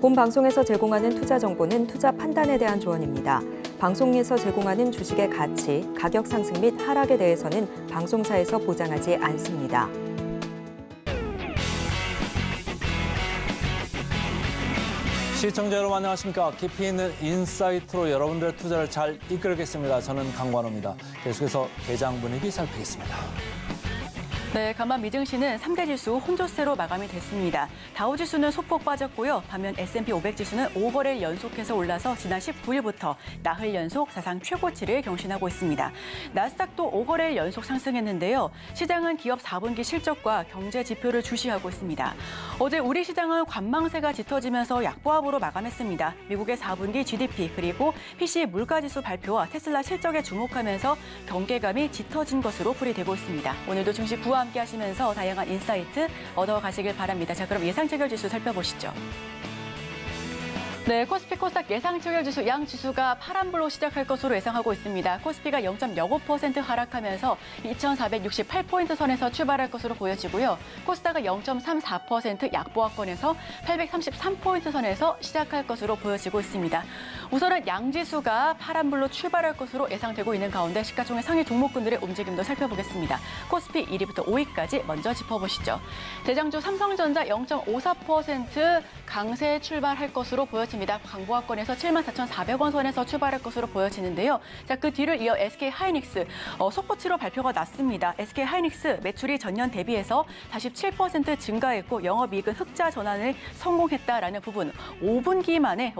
본 방송에서 제공하는 투자 정보는 투자 판단에 대한 조언입니다. 방송에서 제공하는 주식의 가치, 가격 상승 및 하락에 대해서는 방송사에서 보장하지 않습니다. 시청자 여러분 안녕하십니까. 깊이 있는 인사이트로 여러분들의 투자를 잘 이끌겠습니다. 저는 강관호입니다. 계속해서 대장 분위기 살피겠습니다. 네, 간밤 미증시는 3대 지수 혼조세로 마감이 됐습니다. 다우지수는 소폭 빠졌고요. 반면 S&P 500 지수는 5거래일 연속해서 올라서 지난 19일부터 나흘 연속 사상 최고치를 경신하고 있습니다. 나스닥도 5거래일 연속 상승했는데요. 시장은 기업 4분기 실적과 경제 지표를 주시하고 있습니다. 어제 우리 시장은 관망세가 짙어지면서 약보합으로 마감했습니다. 미국의 4분기 GDP 그리고 PC 물가지수 발표와 테슬라 실적에 주목하면서 경계감이 짙어진 것으로 풀이되고 있습니다. 오늘도 증시 부와 함께 하시면서 다양한 인사이트 얻어가시길 바랍니다. 자, 그럼 예상체결지수 살펴보시죠. 네, 코스피 코스닥 예상체결지수 양 지수가 파란불로 시작할 것으로 예상하고 있습니다. 코스피가 0.05% 하락하면서 2,468포인트 선에서 출발할 것으로 보여지고요. 코스닥은 0.34% 약보합권에서 833포인트 선에서 시작할 것으로 보여지고 있습니다. 우선은 양 지수가 파란불로 출발할 것으로 예상되고 있는 가운데 시가총액 상위 종목군들의 움직임도 살펴보겠습니다. 코스피 1위부터 5위까지 먼저 짚어보시죠. 대장주 삼성전자 0.54% 강세 출발할 것으로 보여집니다. 강보합권에서 74,400원 선에서 출발할 것으로 보여지는데요. 자, 그 뒤를 이어 SK하이닉스 속보치로 발표가 났습니다. SK하이닉스 매출이 전년 대비해서 47% 증가했고 영업이익은 흑자 전환을 성공했다라는 부분. 5분기 만에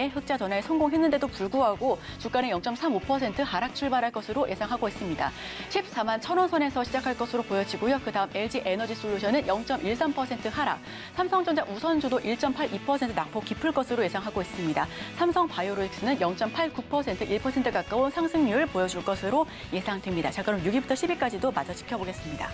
흑자 전환에 성공했는데도 불구하고 주가는 0.35% 하락 출발할 것으로 예상하고 있습니다. 14만 1,000원 선에서 시작할 것으로 보여지고요. 그다음 LG에너지솔루션은 0.13% 하락, 삼성전자 우선주도 1.82% 낙폭 깊을 것으로 예상하고 있습니다. 삼성바이오로직스는 0.89%, 1% 가까운 상승률을 보여줄 것으로 예상됩니다. 자, 그럼 6위부터 10위까지도 마저 지켜보겠습니다.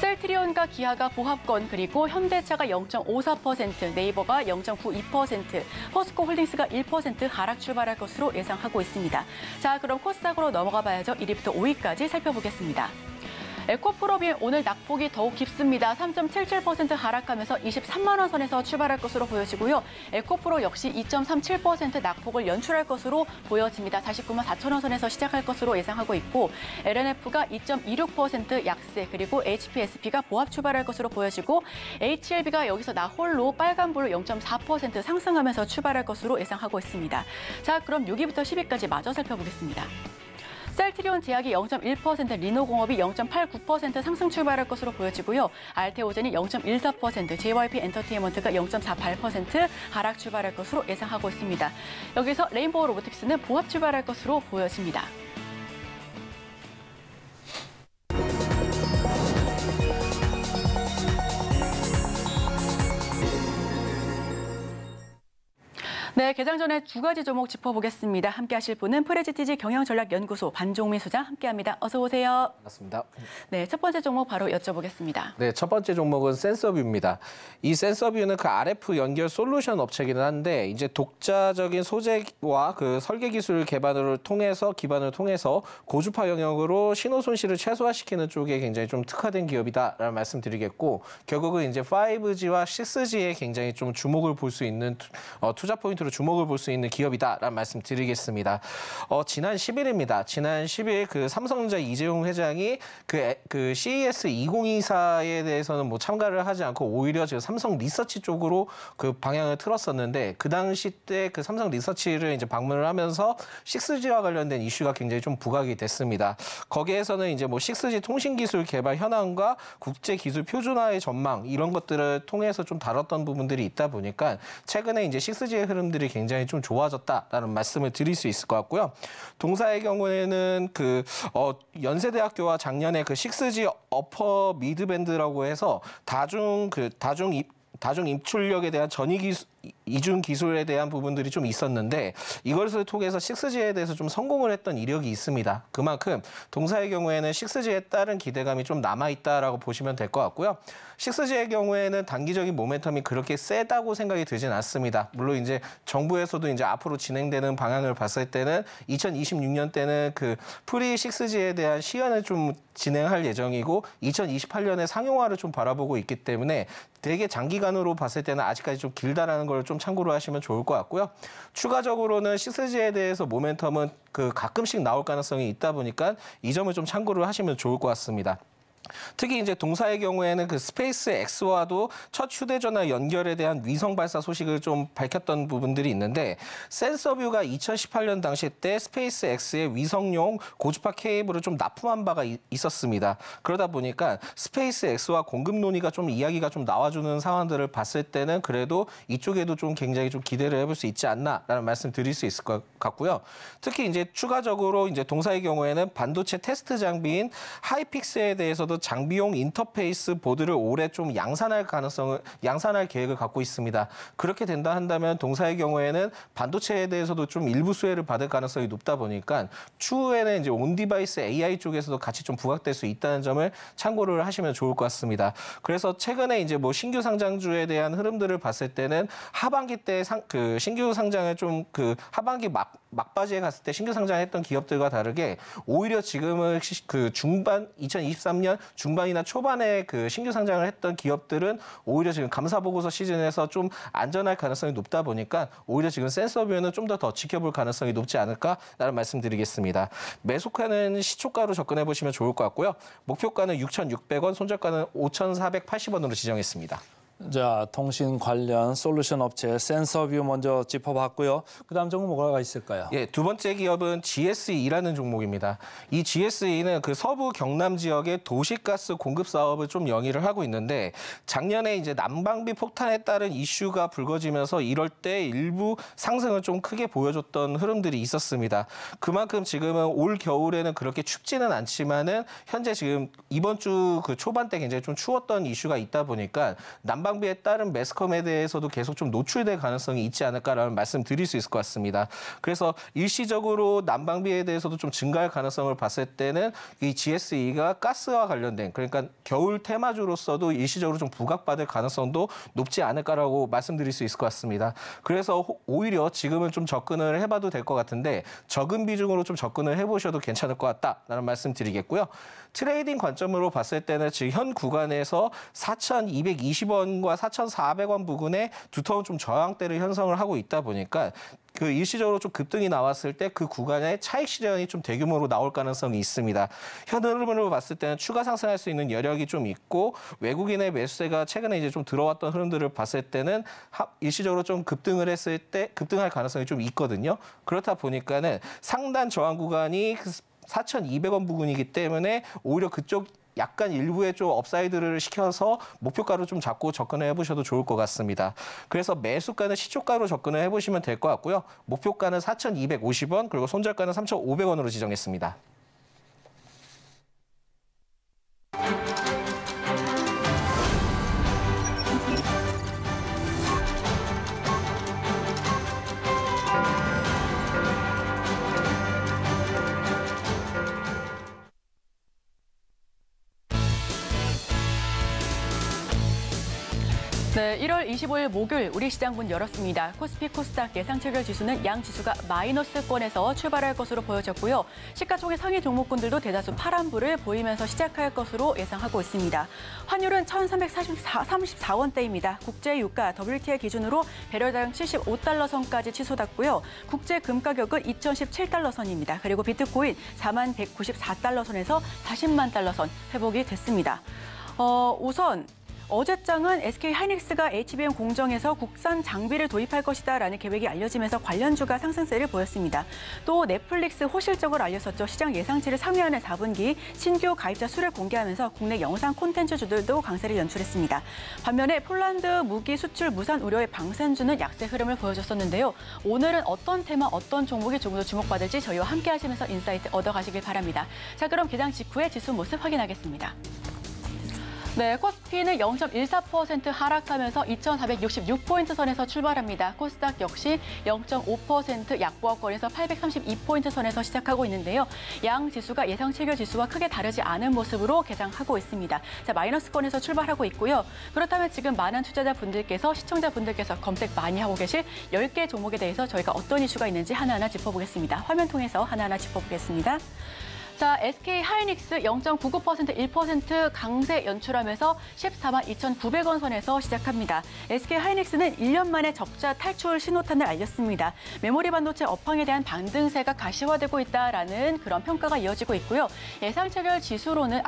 셀트리온과 기아가 보합권, 그리고 현대차가 0.54%, 네이버가 0.92%, 포스코홀딩스가 1% 하락 출발할 것으로 예상하고 있습니다. 자, 그럼 코스닥으로 넘어가 봐야죠. 1위부터 5위까지 살펴보겠습니다. 에코프로비엔 오늘 낙폭이 더욱 깊습니다. 3.77% 하락하면서 23만 원 선에서 출발할 것으로 보여지고요. 에코프로 역시 2.37% 낙폭을 연출할 것으로 보여집니다. 49만 4천 원 선에서 시작할 것으로 예상하고 있고, LNF가 2.26% 약세, 그리고 HPSP가 보합 출발할 것으로 보여지고, HLB가 여기서 나홀로 빨간불로 0.4% 상승하면서 출발할 것으로 예상하고 있습니다. 자, 그럼 6위부터 10위까지 마저 살펴보겠습니다. 셀트리온 제약이 0.1%, 리노공업이 0.89% 상승 출발할 것으로 보여지고요. 알테오젠이 0.14%, JYP 엔터테인먼트가 0.48% 하락 출발할 것으로 예상하고 있습니다. 여기서 레인보우 로보틱스는 보합 출발할 것으로 보여집니다. 네, 개장 전에 두 가지 종목 짚어보겠습니다. 함께 하실 분은 프레지티지 경영전략연구소 반종민 소장 함께합니다. 어서 오세요. 반갑습니다. 네, 첫 번째 종목 바로 여쭤보겠습니다. 네, 첫 번째 종목은 센서뷰입니다. 이 센서뷰는 그 RF 연결 솔루션 업체이긴 한데 이제 독자적인 소재와 그 설계 기술을 기반으로 통해서 고주파 영역으로 신호 손실을 최소화시키는 쪽에 굉장히 좀 특화된 기업이다라는 말씀드리겠고, 결국은 이제 5G와 6G에 굉장히 좀 주목을 볼 수 있는 투자 포인트로 주목을 볼 수 있는 기업이다라는 말씀 드리겠습니다. 지난 10일입니다. 지난 10일 그 삼성전자 이재용 회장이 그 CES 2024에 대해서는 뭐 참가를 하지 않고 오히려 지금 삼성 리서치 쪽으로 그 방향을 틀었었는데, 그 당시 때 그 삼성 리서치를 이제 방문을 하면서 6G와 관련된 이슈가 굉장히 좀 부각이 됐습니다. 거기에서는 이제 뭐 6G 통신 기술 개발 현황과 국제 기술 표준화의 전망 이런 것들을 통해서 좀 다뤘던 부분들이 있다 보니까 최근에 이제 6G의 흐름들이 굉장히 좀 좋아졌다라는 말씀을 드릴 수 있을 것 같고요. 동사의 경우에는 그 연세대학교와 작년에 그 6G 어퍼 미드밴드라고 해서 다중 입출력에 대한 이중 기술에 대한 부분들이 좀 있었는데 이것을 통해서 6G에 대해서 좀 성공을 했던 이력이 있습니다. 그만큼 동사의 경우에는 6G에 따른 기대감이 좀 남아있다라고 보시면 될 것 같고요. 6G의 경우에는 단기적인 모멘텀이 그렇게 세다고 생각이 들진 않습니다. 물론 이제 정부에서도 이제 앞으로 진행되는 방향을 봤을 때는 2026년 때는 그 프리 6G에 대한 시연을 좀 진행할 예정이고 2028년에 상용화를 좀 바라보고 있기 때문에 되게 장기간으로 봤을 때는 아직까지 좀 길다라는 걸 좀 참고로 하시면 좋을 것 같고요. 추가적으로는 6G에 대해서 모멘텀은 그 가끔씩 나올 가능성이 있다 보니까 이 점을 좀 참고를 하시면 좋을 것 같습니다. 특히 이제 동사의 경우에는 그 스페이스 X와도 첫 휴대전화 연결에 대한 위성 발사 소식을 좀 밝혔던 부분들이 있는데 센서뷰가 2018년 당시 때 스페이스 X의 위성용 고주파 케이블을 좀 납품한 바가 있었습니다. 그러다 보니까 스페이스 X와 공급 논의가 좀 이야기가 좀 나와주는 상황들을 봤을 때는 그래도 이쪽에도 좀 굉장히 좀 기대를 해볼 수 있지 않나라는 말씀 드릴 수 있을 것 같고요. 특히 이제 추가적으로 이제 동사의 경우에는 반도체 테스트 장비인 하이픽스에 대해서도 장비용 인터페이스 보드를 올해 좀 양산할 계획을 갖고 있습니다. 그렇게 된다 한다면 동사의 경우에는 반도체에 대해서도 좀 일부 수혜를 받을 가능성이 높다 보니까 추후에는 이제 온디바이스 AI 쪽에서도 같이 좀 부각될 수 있다는 점을 참고를 하시면 좋을 것 같습니다. 그래서 최근에 이제 뭐 신규 상장주에 대한 흐름들을 봤을 때는 하반기 때 그 신규 상장을 좀 그 하반기 막바지에 갔을 때 신규 상장했던 기업들과 다르게 오히려 지금은 그 중반 2023년 중반이나 초반에 그 신규 상장을 했던 기업들은 오히려 지금 감사보고서 시즌에서 좀 안전할 가능성이 높다 보니까 오히려 지금 센서뷰는 좀 더 지켜볼 가능성이 높지 않을까라는 말씀드리겠습니다. 매수가는 시초가로 접근해 보시면 좋을 것 같고요. 목표가는 6,600원, 손절가는 5,480원으로 지정했습니다. 자, 통신 관련 솔루션 업체 센서뷰 먼저 짚어봤고요. 그다음 종목 뭐가 있을까요? 예, 두 번째 기업은 GSE라는 종목입니다. 이 GSE는 그 서부 경남 지역의 도시가스 공급 사업을 좀 영위를 하고 있는데 작년에 이제 난방비 폭탄에 따른 이슈가 불거지면서 이럴 때 일부 상승을 좀 크게 보여줬던 흐름들이 있었습니다. 그만큼 지금은 올 겨울에는 그렇게 춥지는 않지만은 현재 지금 이번 주 그 초반 때 굉장히 좀 추웠던 이슈가 있다 보니까 난방비에 따른 매스컴에 대해서도 계속 좀 노출될 가능성이 있지 않을까라는 말씀 드릴 수 있을 것 같습니다. 그래서 일시적으로 난방비에 대해서도 좀 증가할 가능성을 봤을 때는 이 GSE가 가스와 관련된 그러니까 겨울 테마주로서도 일시적으로 좀 부각받을 가능성도 높지 않을까라고 말씀드릴 수 있을 것 같습니다. 그래서 오히려 지금은 좀 접근을 해봐도 될 것 같은데 적은 비중으로 좀 접근을 해보셔도 괜찮을 것 같다라는 말씀 드리겠고요. 트레이딩 관점으로 봤을 때는 지금 현 구간에서 4,220원과 4,400원 부근에 두터운 좀 저항대를 형성을 하고 있다 보니까 그 일시적으로 좀 급등이 나왔을 때 그 구간에 차익 실현이 좀 대규모로 나올 가능성이 있습니다. 현 흐름으로 봤을 때는 추가 상승할 수 있는 여력이 좀 있고 외국인의 매수세가 최근에 이제 좀 들어왔던 흐름들을 봤을 때는 일시적으로 좀 급등을 했을 때 급등할 가능성이 좀 있거든요. 그렇다 보니까는 상단 저항 구간이 4,200원 부근이기 때문에 오히려 그쪽 약간 일부의 좀 업사이드를 시켜서 목표가로 좀 잡고 접근을 해보셔도 좋을 것 같습니다. 그래서 매수가는 시초가로 접근을 해보시면 될 것 같고요. 목표가는 4,250원 그리고 손절가는 3,500원으로 지정했습니다. 네, 1월 25일 목요일 우리 시장 문 열었습니다. 코스피 코스닥 예상 체결 지수는 양 지수가 마이너스권에서 출발할 것으로 보여졌고요. 시가총액 상위 종목군들도 대다수 파란불을 보이면서 시작할 것으로 예상하고 있습니다. 환율은 1,334원대입니다. 국제 유가 WTI 기준으로 배럴당 75달러 선까지 치솟았고요. 국제 금 가격은 2,017달러 선입니다. 그리고 비트코인 4194달러 선에서 40만 달러 선 회복이 됐습니다. 우선 어제장은 SK하이닉스가 HBM 공정에서 국산 장비를 도입할 것이다라는 계획이 알려지면서 관련주가 상승세를 보였습니다. 또 넷플릭스 호실적으로 알렸었죠. 시장 예상치를 상회하는 4분기 신규 가입자 수를 공개하면서 국내 영상 콘텐츠주들도 강세를 연출했습니다. 반면에 폴란드 무기 수출 무산 우려의 방산주는 약세 흐름을 보여줬었는데요. 오늘은 어떤 테마, 어떤 종목이 조금 더 주목받을지 저희와 함께 하시면서 인사이트 얻어가시길 바랍니다. 자, 그럼 개장 직후에 지수 모습 확인하겠습니다. 네, 코스피는 0.14% 하락하면서 2,466포인트 선에서 출발합니다. 코스닥 역시 0.5% 약보합권에서 832포인트 선에서 시작하고 있는데요. 양 지수가 예상 체결 지수와 크게 다르지 않은 모습으로 개장하고 있습니다. 자, 마이너스권에서 출발하고 있고요. 그렇다면 지금 많은 투자자분들께서, 시청자분들께서 검색 많이 하고 계실 10개 종목에 대해서 저희가 어떤 이슈가 있는지 하나하나 짚어보겠습니다. 화면 통해서 하나하나 짚어보겠습니다. 자, SK 하이닉스 0.99% 1% 강세 연출하면서 14만 2,900원 선에서 시작합니다. SK 하이닉스는 1년 만에 적자 탈출 신호탄을 알렸습니다. 메모리 반도체 업황에 대한 반등세가 가시화되고 있다라는 그런 평가가 이어지고 있고요. 예상 체결 지수로는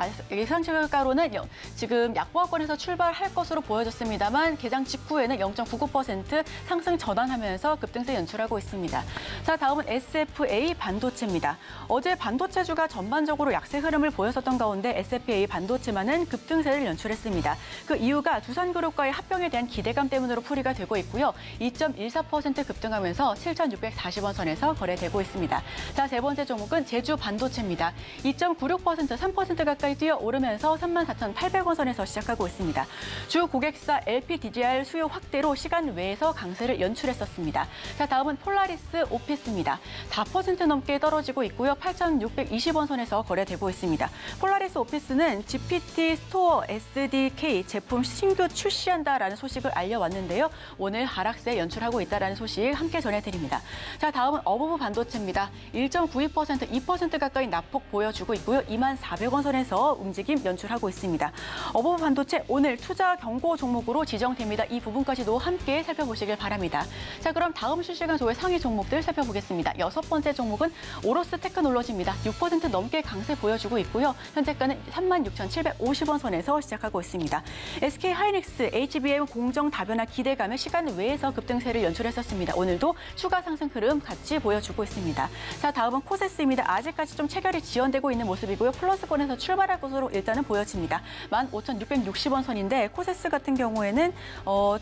지금 약보합권에서 출발할 것으로 보여졌습니다만 개장 직후에는 0.99% 상승 전환하면서 급등세 연출하고 있습니다. 자, 다음은 SFA 반도체입니다. 어제 반도체주가 전반적으로 약세 흐름을 보였었던 가운데 SFA 반도체만은 급등세를 연출했습니다. 그 이유가 두산그룹과의 합병에 대한 기대감 때문으로 풀이가 되고 있고요. 2.14% 급등하면서 7,640원 선에서 거래되고 있습니다. 자, 세 번째 종목은 제주 반도체입니다. 2.96% 3% 가까이 뛰어오르면서 34,800원 선에서 시작하고 있습니다. 주 고객사 LPDDR 수요 확대로 시간 외에서 강세를 연출했었습니다. 자, 다음은 폴라리스 오피스입니다. 4% 넘게 떨어지고 있고요. 8,620원 선에서 거래되고 있습니다. 폴라리스 오피스는 GPT 스토어 SDK 제품 신규 출시한다라는 소식을 알려왔는데요. 오늘 하락세 연출하고 있다라는 소식 함께 전해드립니다. 자, 다음은 어부부 반도체입니다. 1.92% 2% 가까이 낙폭 보여주고 있고요. 24,400원 선에서 움직임 연출하고 있습니다. 어부부 반도체 오늘 투자 경고 종목으로 지정됩니다. 이 부분까지도 함께 살펴보시길 바랍니다. 자, 그럼 다음 실시간 조회 상위 종목들 살펴보겠습니다. 6번째 종목은 오로스 테크놀로지입니다. 6% 넘게 강세 보여주고 있고요. 현재가는 36,750원 선에서 시작하고 있습니다. SK 하이닉스, HBM 공정 다변화 기대감에 시간 외에서 급등세를 연출했었습니다. 오늘도 추가 상승 흐름 같이 보여주고 있습니다. 자, 다음은 코세스입니다. 아직까지 좀 체결이 지연되고 있는 모습이고요. 플러스권에서 출발할 것으로 일단은 보여집니다. 15,660원 선인데 코세스 같은 경우에는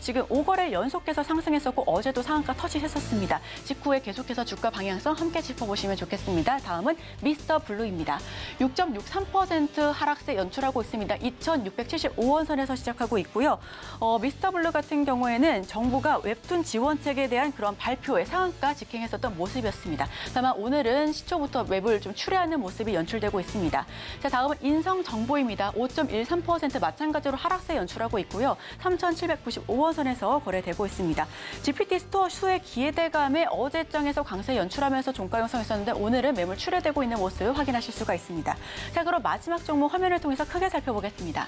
지금 5거래를 연속해서 상승했었고 어제도 상한가 터치했었습니다. 직후에 계속해서 주가 방향성 함께 짚어보시면 좋겠습니다. 다음은 미스터 블루입니다. 6.63% 하락세 연출하고 있습니다. 2,675원 선에서 시작하고 있고요. 미스터 블루 같은 경우에는 정부가 웹툰 지원책에 대한 그런 발표에 상한가 직행했었던 모습이었습니다. 다만 오늘은 시초부터 웹을 좀 출회하는 모습이 연출되고 있습니다. 자, 다음은 인성정보입니다. 5.13% 마찬가지로 하락세 연출하고 있고요. 3,795원 선에서 거래되고 있습니다. GPT 스토어 수혜 기대감에 어제장에서 강세 연출하면서 종가 형성했었는데 오늘은 매물 출회되고 있는 모습 확인하실 수가 있습니다. 자, 그럼 마지막 종목 화면을 통해서 크게 살펴보겠습니다.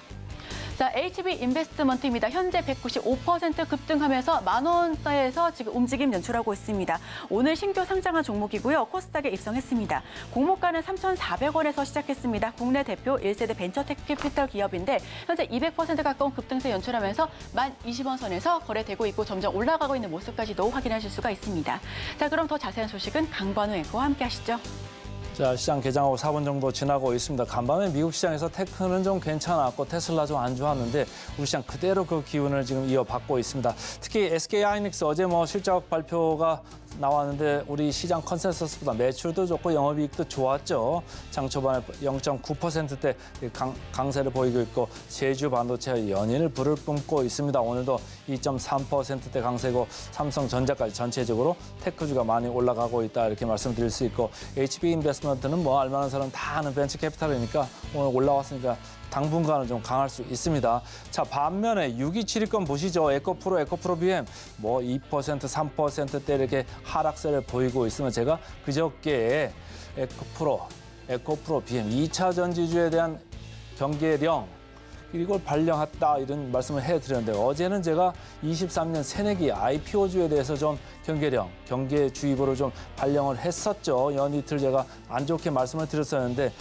자, HB 인베스트먼트입니다. 현재 195% 급등하면서 10,000원대에서 지금 움직임 연출하고 있습니다. 오늘 신규 상장한 종목이고요. 코스닥에 입성했습니다. 공모가는 3,400원에서 시작했습니다. 국내 대표 1세대 벤처텍 캐피털 기업인데 현재 200% 가까운 급등세 연출하면서 10,020원 선에서 거래되고 있고 점점 올라가고 있는 모습까지도 확인하실 수가 있습니다. 자, 그럼 더 자세한 소식은 강관우 앵커와 함께 하시죠. 자, 시장 개장하고 4분 정도 지나고 있습니다. 간밤에 미국 시장에서 테크는 좀 괜찮았고 테슬라 좀 안 좋았는데 우리 시장 그대로 그 기운을 지금 이어받고 있습니다. 특히 SK 하이닉스 어제 실적 발표가 나왔는데 우리 시장 컨센서스보다 매출도 좋고 영업이익도 좋았죠. 장 초반에 0.9%대 강세를 보이고 있고 제주 반도체 연일 불을 뿜고 있습니다. 오늘도 2.3%대 강세고 삼성전자까지 전체적으로 테크주가 많이 올라가고 있다 이렇게 말씀드릴 수 있고 HB 인베스트먼트는 알만한 사람 다 아는 벤처 캐피탈이니까 오늘 올라왔으니까 당분간은 좀 강할 수 있습니다. 자, 반면에 627위권 보시죠. 에코프로 BM 2%, 3%대 이렇게 하락세를 보이고 있으면 제가 그저께 에코프로 BM 2차 전지주에 대한 경계령 이걸 발령했다 이런 말씀을 해드렸는데 어제는 제가 23년 새내기 IPO주에 대해서 좀 경계주의보를 좀 발령을 했었죠. 연이틀 제가 안 좋게 말씀을 드렸었는데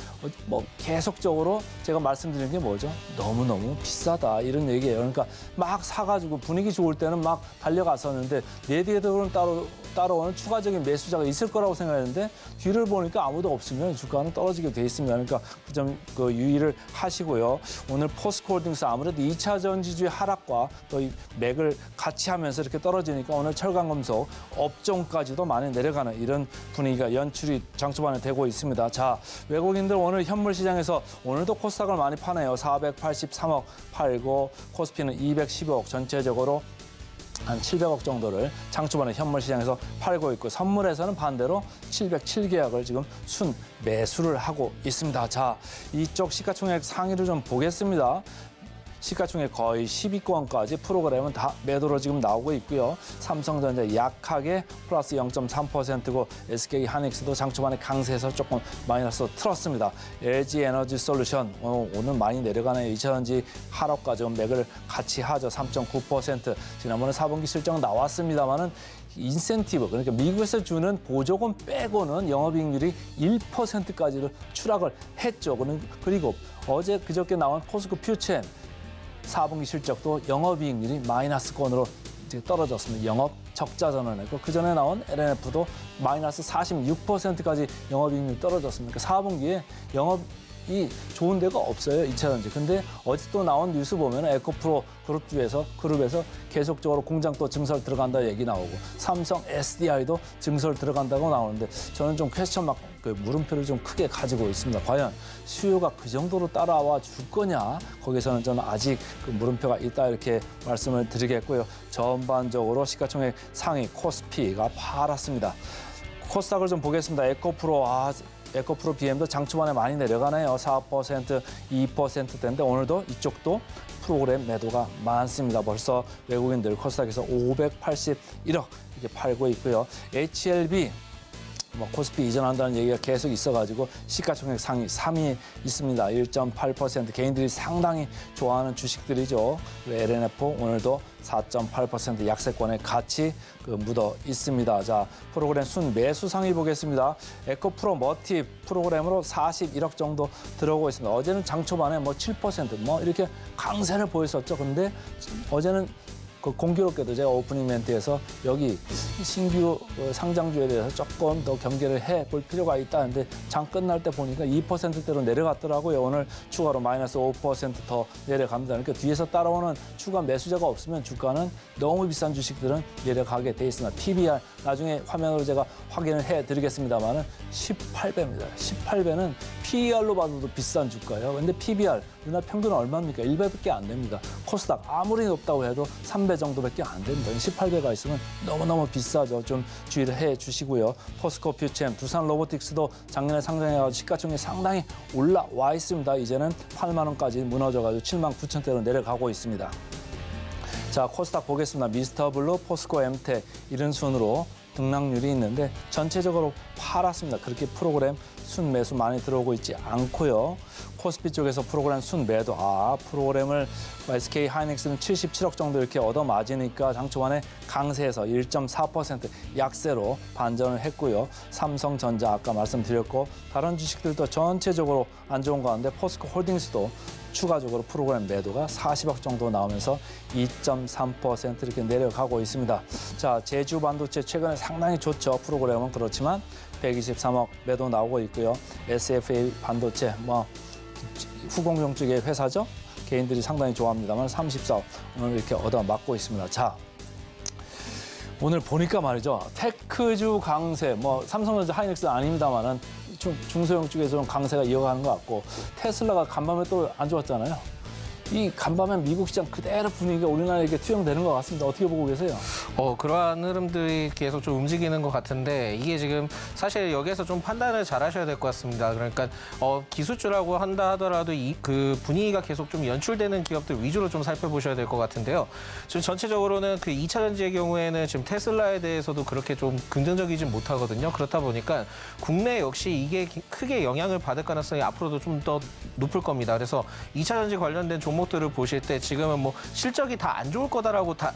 계속적으로 제가 말씀드린 게 뭐죠? 너무너무 비싸다 이런 얘기예요. 그러니까 막 사가지고 분위기 좋을 때는 막 달려갔었는데 내 뒤에도 따라오는 추가적인 매수자가 있을 거라고 생각했는데 뒤를 보니까 아무도 없으면 주가는 떨어지게 돼 있습니다. 그러니까 그 점 유의를 하시고요. 오늘 포스코홀딩스 아무래도 2차 전지주의 하락과 또 이 맥을 같이 하면서 이렇게 떨어지니까 오늘 철강금속 업종까지도 많이 내려가는 이런 분위기가 연출이 장 초반에 되고 있습니다. 자, 외국인들 오늘 현물 시장에서 오늘도 코스닥을 많이 파네요. 483억 팔고 코스피는 215억 전체적으로 한 700억 정도를 장 초반에 현물 시장에서 팔고 있고 선물에서는 반대로 707계약을 지금 순 매수를 하고 있습니다. 자, 이쪽 시가총액 상위를 좀 보겠습니다. 시가총액 거의 10위권까지 프로그램은 다 매도로 지금 나오고 있고요. 삼성전자 약하게 플러스 0.3%고 SK하이닉스도 장 초반에 강세에서 조금 마이너스로 틀었습니다. LG에너지솔루션 오늘 많이 내려가네요. 2차전지 하락과 좀 맥을 같이 하죠. 3.9%. 지난번에 4분기 실적 나왔습니다만은 인센티브, 그러니까 미국에서 주는 보조금 빼고는 영업이익률이 1%까지를 추락을 했죠. 그리고 어제 그저께 나온 포스코 퓨첸 4분기 실적도 영업이익률이 마이너스권으로 이제 떨어졌습니다. 영업 적자 전환했고 그전에 나온 LNF도 마이너스 46%까지 영업이익률이 떨어졌습니다. 4분기에 영업이 좋은 데가 없어요. 2차전지. 근데 어제 또 나온 뉴스 보면 에코프로 그룹에서 계속적으로 공장 또 증설 들어간다 얘기 나오고 삼성 SDI도 증설 들어간다고 나오는데 저는 좀 퀘스천 마크, 물음표를 좀 크게 가지고 있습니다. 과연 수요가 그 정도로 따라와 줄 거냐? 거기서는 저는 아직 그 물음표가 있다 이렇게 말씀을 드리겠고요. 전반적으로 시가총액 상위 코스피가 팔았습니다. 코스닥을 좀 보겠습니다. 에코프로 BM도 장 초반에 많이 내려가네요. 4%, 2%대인데 오늘도 이쪽도 프로그램 매도가 많습니다. 벌써 외국인들 코스닥에서 581억 이렇게 팔고 있고요. HLB 코스피 이전한다는 얘기가 계속 있어가지고 시가총액 상위 3위에 있습니다. 1.8% 개인들이 상당히 좋아하는 주식들이죠. LNF 오늘도 4.8% 약세권에 같이 묻어 있습니다. 자, 프로그램 순 매수 상위 보겠습니다. 에코프로 머티 프로그램으로 41억 정도 들어오고 있습니다. 어제는 장 초반에 7% 이렇게 강세를 보였었죠. 근데 어제는 공교롭게도 제가 오프닝 멘트에서 여기 신규 상장주에 대해서 조금 더 경계를 해볼 필요가 있다는데 장 끝날 때 보니까 2%대로 내려갔더라고요. 오늘 추가로 마이너스 5% 더 내려갑니다. 그러니까 뒤에서 따라오는 추가 매수자가 없으면 주가는 너무 비싼 주식들은 내려가게 돼 있습니다. PBR 나중에 화면으로 제가 확인을 해드리겠습니다만은 18배입니다. 18배는 PER로 봐도 비싼 주가예요. 근데 PBR 우리나라 평균은 얼마입니까? 1배밖에 안 됩니다. 코스닥 아무리 높다고 해도 3배 정도밖에 안 됩니다. 18배가 있으면 너무너무 비싸죠. 좀 주의를 해 주시고요. 포스코 퓨첸, 두산 로보틱스도 작년에 상장해가지고 시가총액이 상당히 올라와 있습니다. 이제는 8만 원까지 무너져가지고 7만 9천대로 내려가고 있습니다. 자, 코스닥 보겠습니다. 미스터블루, 포스코 엠텍 이런 순으로 등락률이 있는데 전체적으로 팔았습니다. 그렇게 프로그램 순매수 많이 들어오고 있지 않고요. 코스피 쪽에서 프로그램 순매도 프로그램을 SK하이닉스는 77억 정도 이렇게 얻어맞으니까 장 초반에 강세에서 1.4% 약세로 반전을 했고요. 삼성전자 아까 말씀드렸고 다른 주식들도 전체적으로 안 좋은 가운데 포스코 홀딩스도 추가적으로 프로그램 매도가 40억 정도 나오면서 2.3% 이렇게 내려가고 있습니다. 자, 제주 반도체 최근에 상당히 좋죠. 프로그램은 그렇지만 123억 매도 나오고 있고요. SFA 반도체 후공정 쪽의 회사죠. 개인들이 상당히 좋아합니다만 34억 오늘 이렇게 얻어맞고 있습니다. 자, 오늘 보니까 말이죠. 테크주 강세, 삼성전자 하이닉스는 아닙니다만은 중소형 쪽에서는 강세가 이어가는 것 같고 테슬라가 간밤에 또 안 좋았잖아요. 이 간밤에 미국 시장 그대로 분위기가 우리나라에게 투영되는 것 같습니다. 어떻게 보고 계세요? 그러한 흐름들이 계속 좀 움직이는 것 같은데 이게 지금 사실 여기에서 좀 판단을 잘 하셔야 될 것 같습니다. 그러니까 기술주라고 한다 하더라도 그 분위기가 계속 좀 연출되는 기업들 위주로 좀 살펴보셔야 될 것 같은데요. 지금 전체적으로는 그 2차 전지의 경우에는 지금 테슬라에 대해서도 그렇게 좀 긍정적이지 못하거든요. 그렇다 보니까 국내 역시 이게 크게 영향을 받을 가능성이 앞으로도 좀 더 높을 겁니다. 그래서 2차 전지 관련된 종목들을 보실 때 지금은 실적이 다 안 좋을 거다라고 다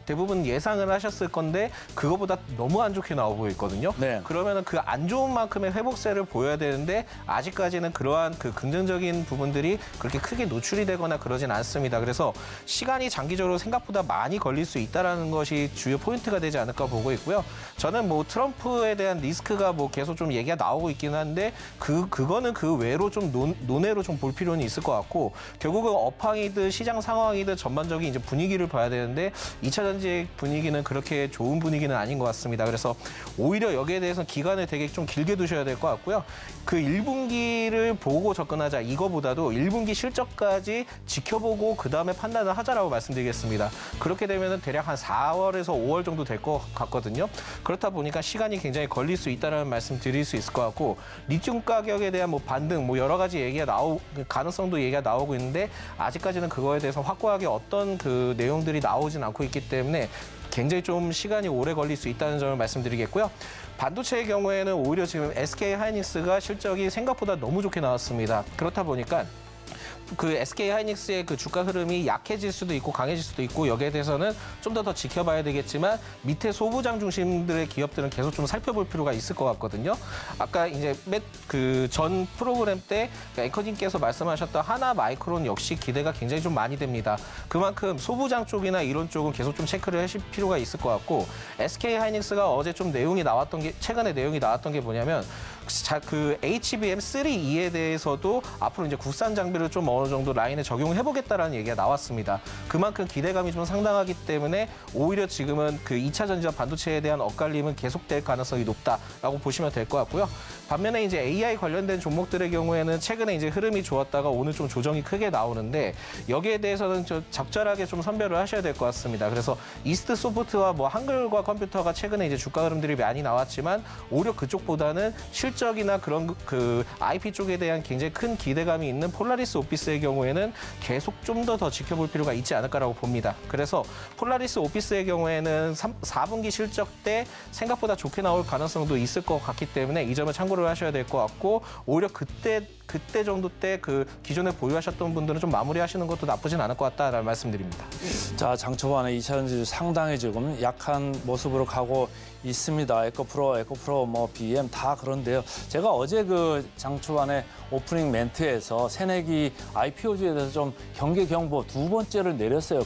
대부분 예상을 하셨을 건데 그거보다 너무 안 좋게 나오고 있거든요. 네. 그러면은 그 안 좋은 만큼의 회복세를 보여야 되는데 아직까지는 그러한 그 긍정적인 부분들이 그렇게 크게 노출이 되거나 그러진 않습니다. 그래서 시간이 장기적으로 생각보다 많이 걸릴 수 있다라는 것이 주요 포인트가 되지 않을까 보고 있고요. 저는 트럼프에 대한 리스크가 계속 좀 얘기가 나오고 있기는 한데 그거는 그 외로 좀 논외로 좀 볼 필요는 있을 것 같고 결국은 업화 상황이든 시장 상황이든 전반적인 이제 분위기를 봐야 되는데 2차 전지 분위기는 그렇게 좋은 분위기는 아닌 것 같습니다. 그래서 오히려 여기에 대해서는 기간을 되게 좀 길게 두셔야 될 것 같고요. 그 1분기를 보고 접근하자 이거보다도 1분기 실적까지 지켜보고 그다음에 판단을 하자라고 말씀드리겠습니다. 그렇게 되면 대략 한 4월에서 5월 정도 될 것 같거든요. 그렇다 보니까 시간이 굉장히 걸릴 수 있다는 말씀 드릴 수 있을 것 같고 리튬 가격에 대한 뭐 반등 뭐 여러 가지 얘기가 가능성도 얘기가 나오고 있는데 아직까지는 그거에 대해서 확고하게 어떤 그 내용들이 나오진 않고 있기 때문에 굉장히 좀 시간이 오래 걸릴 수 있다는 점을 말씀드리겠고요. 반도체의 경우에는 오히려 지금 SK 하이닉스가 실적이 생각보다 너무 좋게 나왔습니다. 그렇다 보니까 그 SK 하이닉스의 그 주가 흐름이 약해질 수도 있고 강해질 수도 있고 여기에 대해서는 좀 더 지켜봐야 되겠지만 밑에 소부장 중심들의 기업들은 계속 좀 살펴볼 필요가 있을 것 같거든요. 아까 이제 그 전 프로그램 때 앵커님께서 말씀하셨던 하나 마이크론 역시 기대가 굉장히 좀 많이 됩니다. 그만큼 소부장 쪽이나 이런 쪽은 계속 좀 체크를 하실 필요가 있을 것 같고 SK 하이닉스가 어제 좀 내용이 나왔던 게 최근에 내용이 나왔던 게 뭐냐면 그 HBM3E에 대해서도 앞으로 이제 국산 장비를 좀 어느 정도 라인에 적용해보겠다라는 얘기가 나왔습니다. 그만큼 기대감이 좀 상당하기 때문에 오히려 지금은 그 2차 전지와 반도체에 대한 엇갈림은 계속될 가능성이 높다라고 보시면 될 것 같고요. 반면에 이제 AI 관련된 종목들의 경우에는 최근에 이제 흐름이 좋았다가 오늘 좀 조정이 크게 나오는데 여기에 대해서는 좀 적절하게 좀 선별을 하셔야 될 것 같습니다. 그래서 이스트 소프트와 뭐 한글과 컴퓨터가 최근에 이제 주가 흐름들이 많이 나왔지만 오히려 그쪽보다는 실적이나 그런 그 IP 쪽에 대한 굉장히 큰 기대감이 있는 폴라리스 오피스의 경우에는 계속 좀 더 지켜볼 필요가 있지 않을까라고 봅니다. 그래서 폴라리스 오피스의 경우에는 4분기 실적 때 생각보다 좋게 나올 가능성도 있을 것 같기 때문에 이 점을 참고를 하셔야 될 것 같고 오히려 그때 정도 때 그 기존에 보유하셨던 분들은 좀 마무리하시는 것도 나쁘진 않을 것 같다라는 말씀드립니다. 자, 장 초반에 2차 전지 상당히 지금 약한 모습으로 가고 있습니다. 에코프로, 뭐 BM 다 그런데요. 제가 어제 그 장 초반에 오프닝 멘트에서 새내기 IPO주에 대해서 좀 경계 경보 2번째를 내렸어요.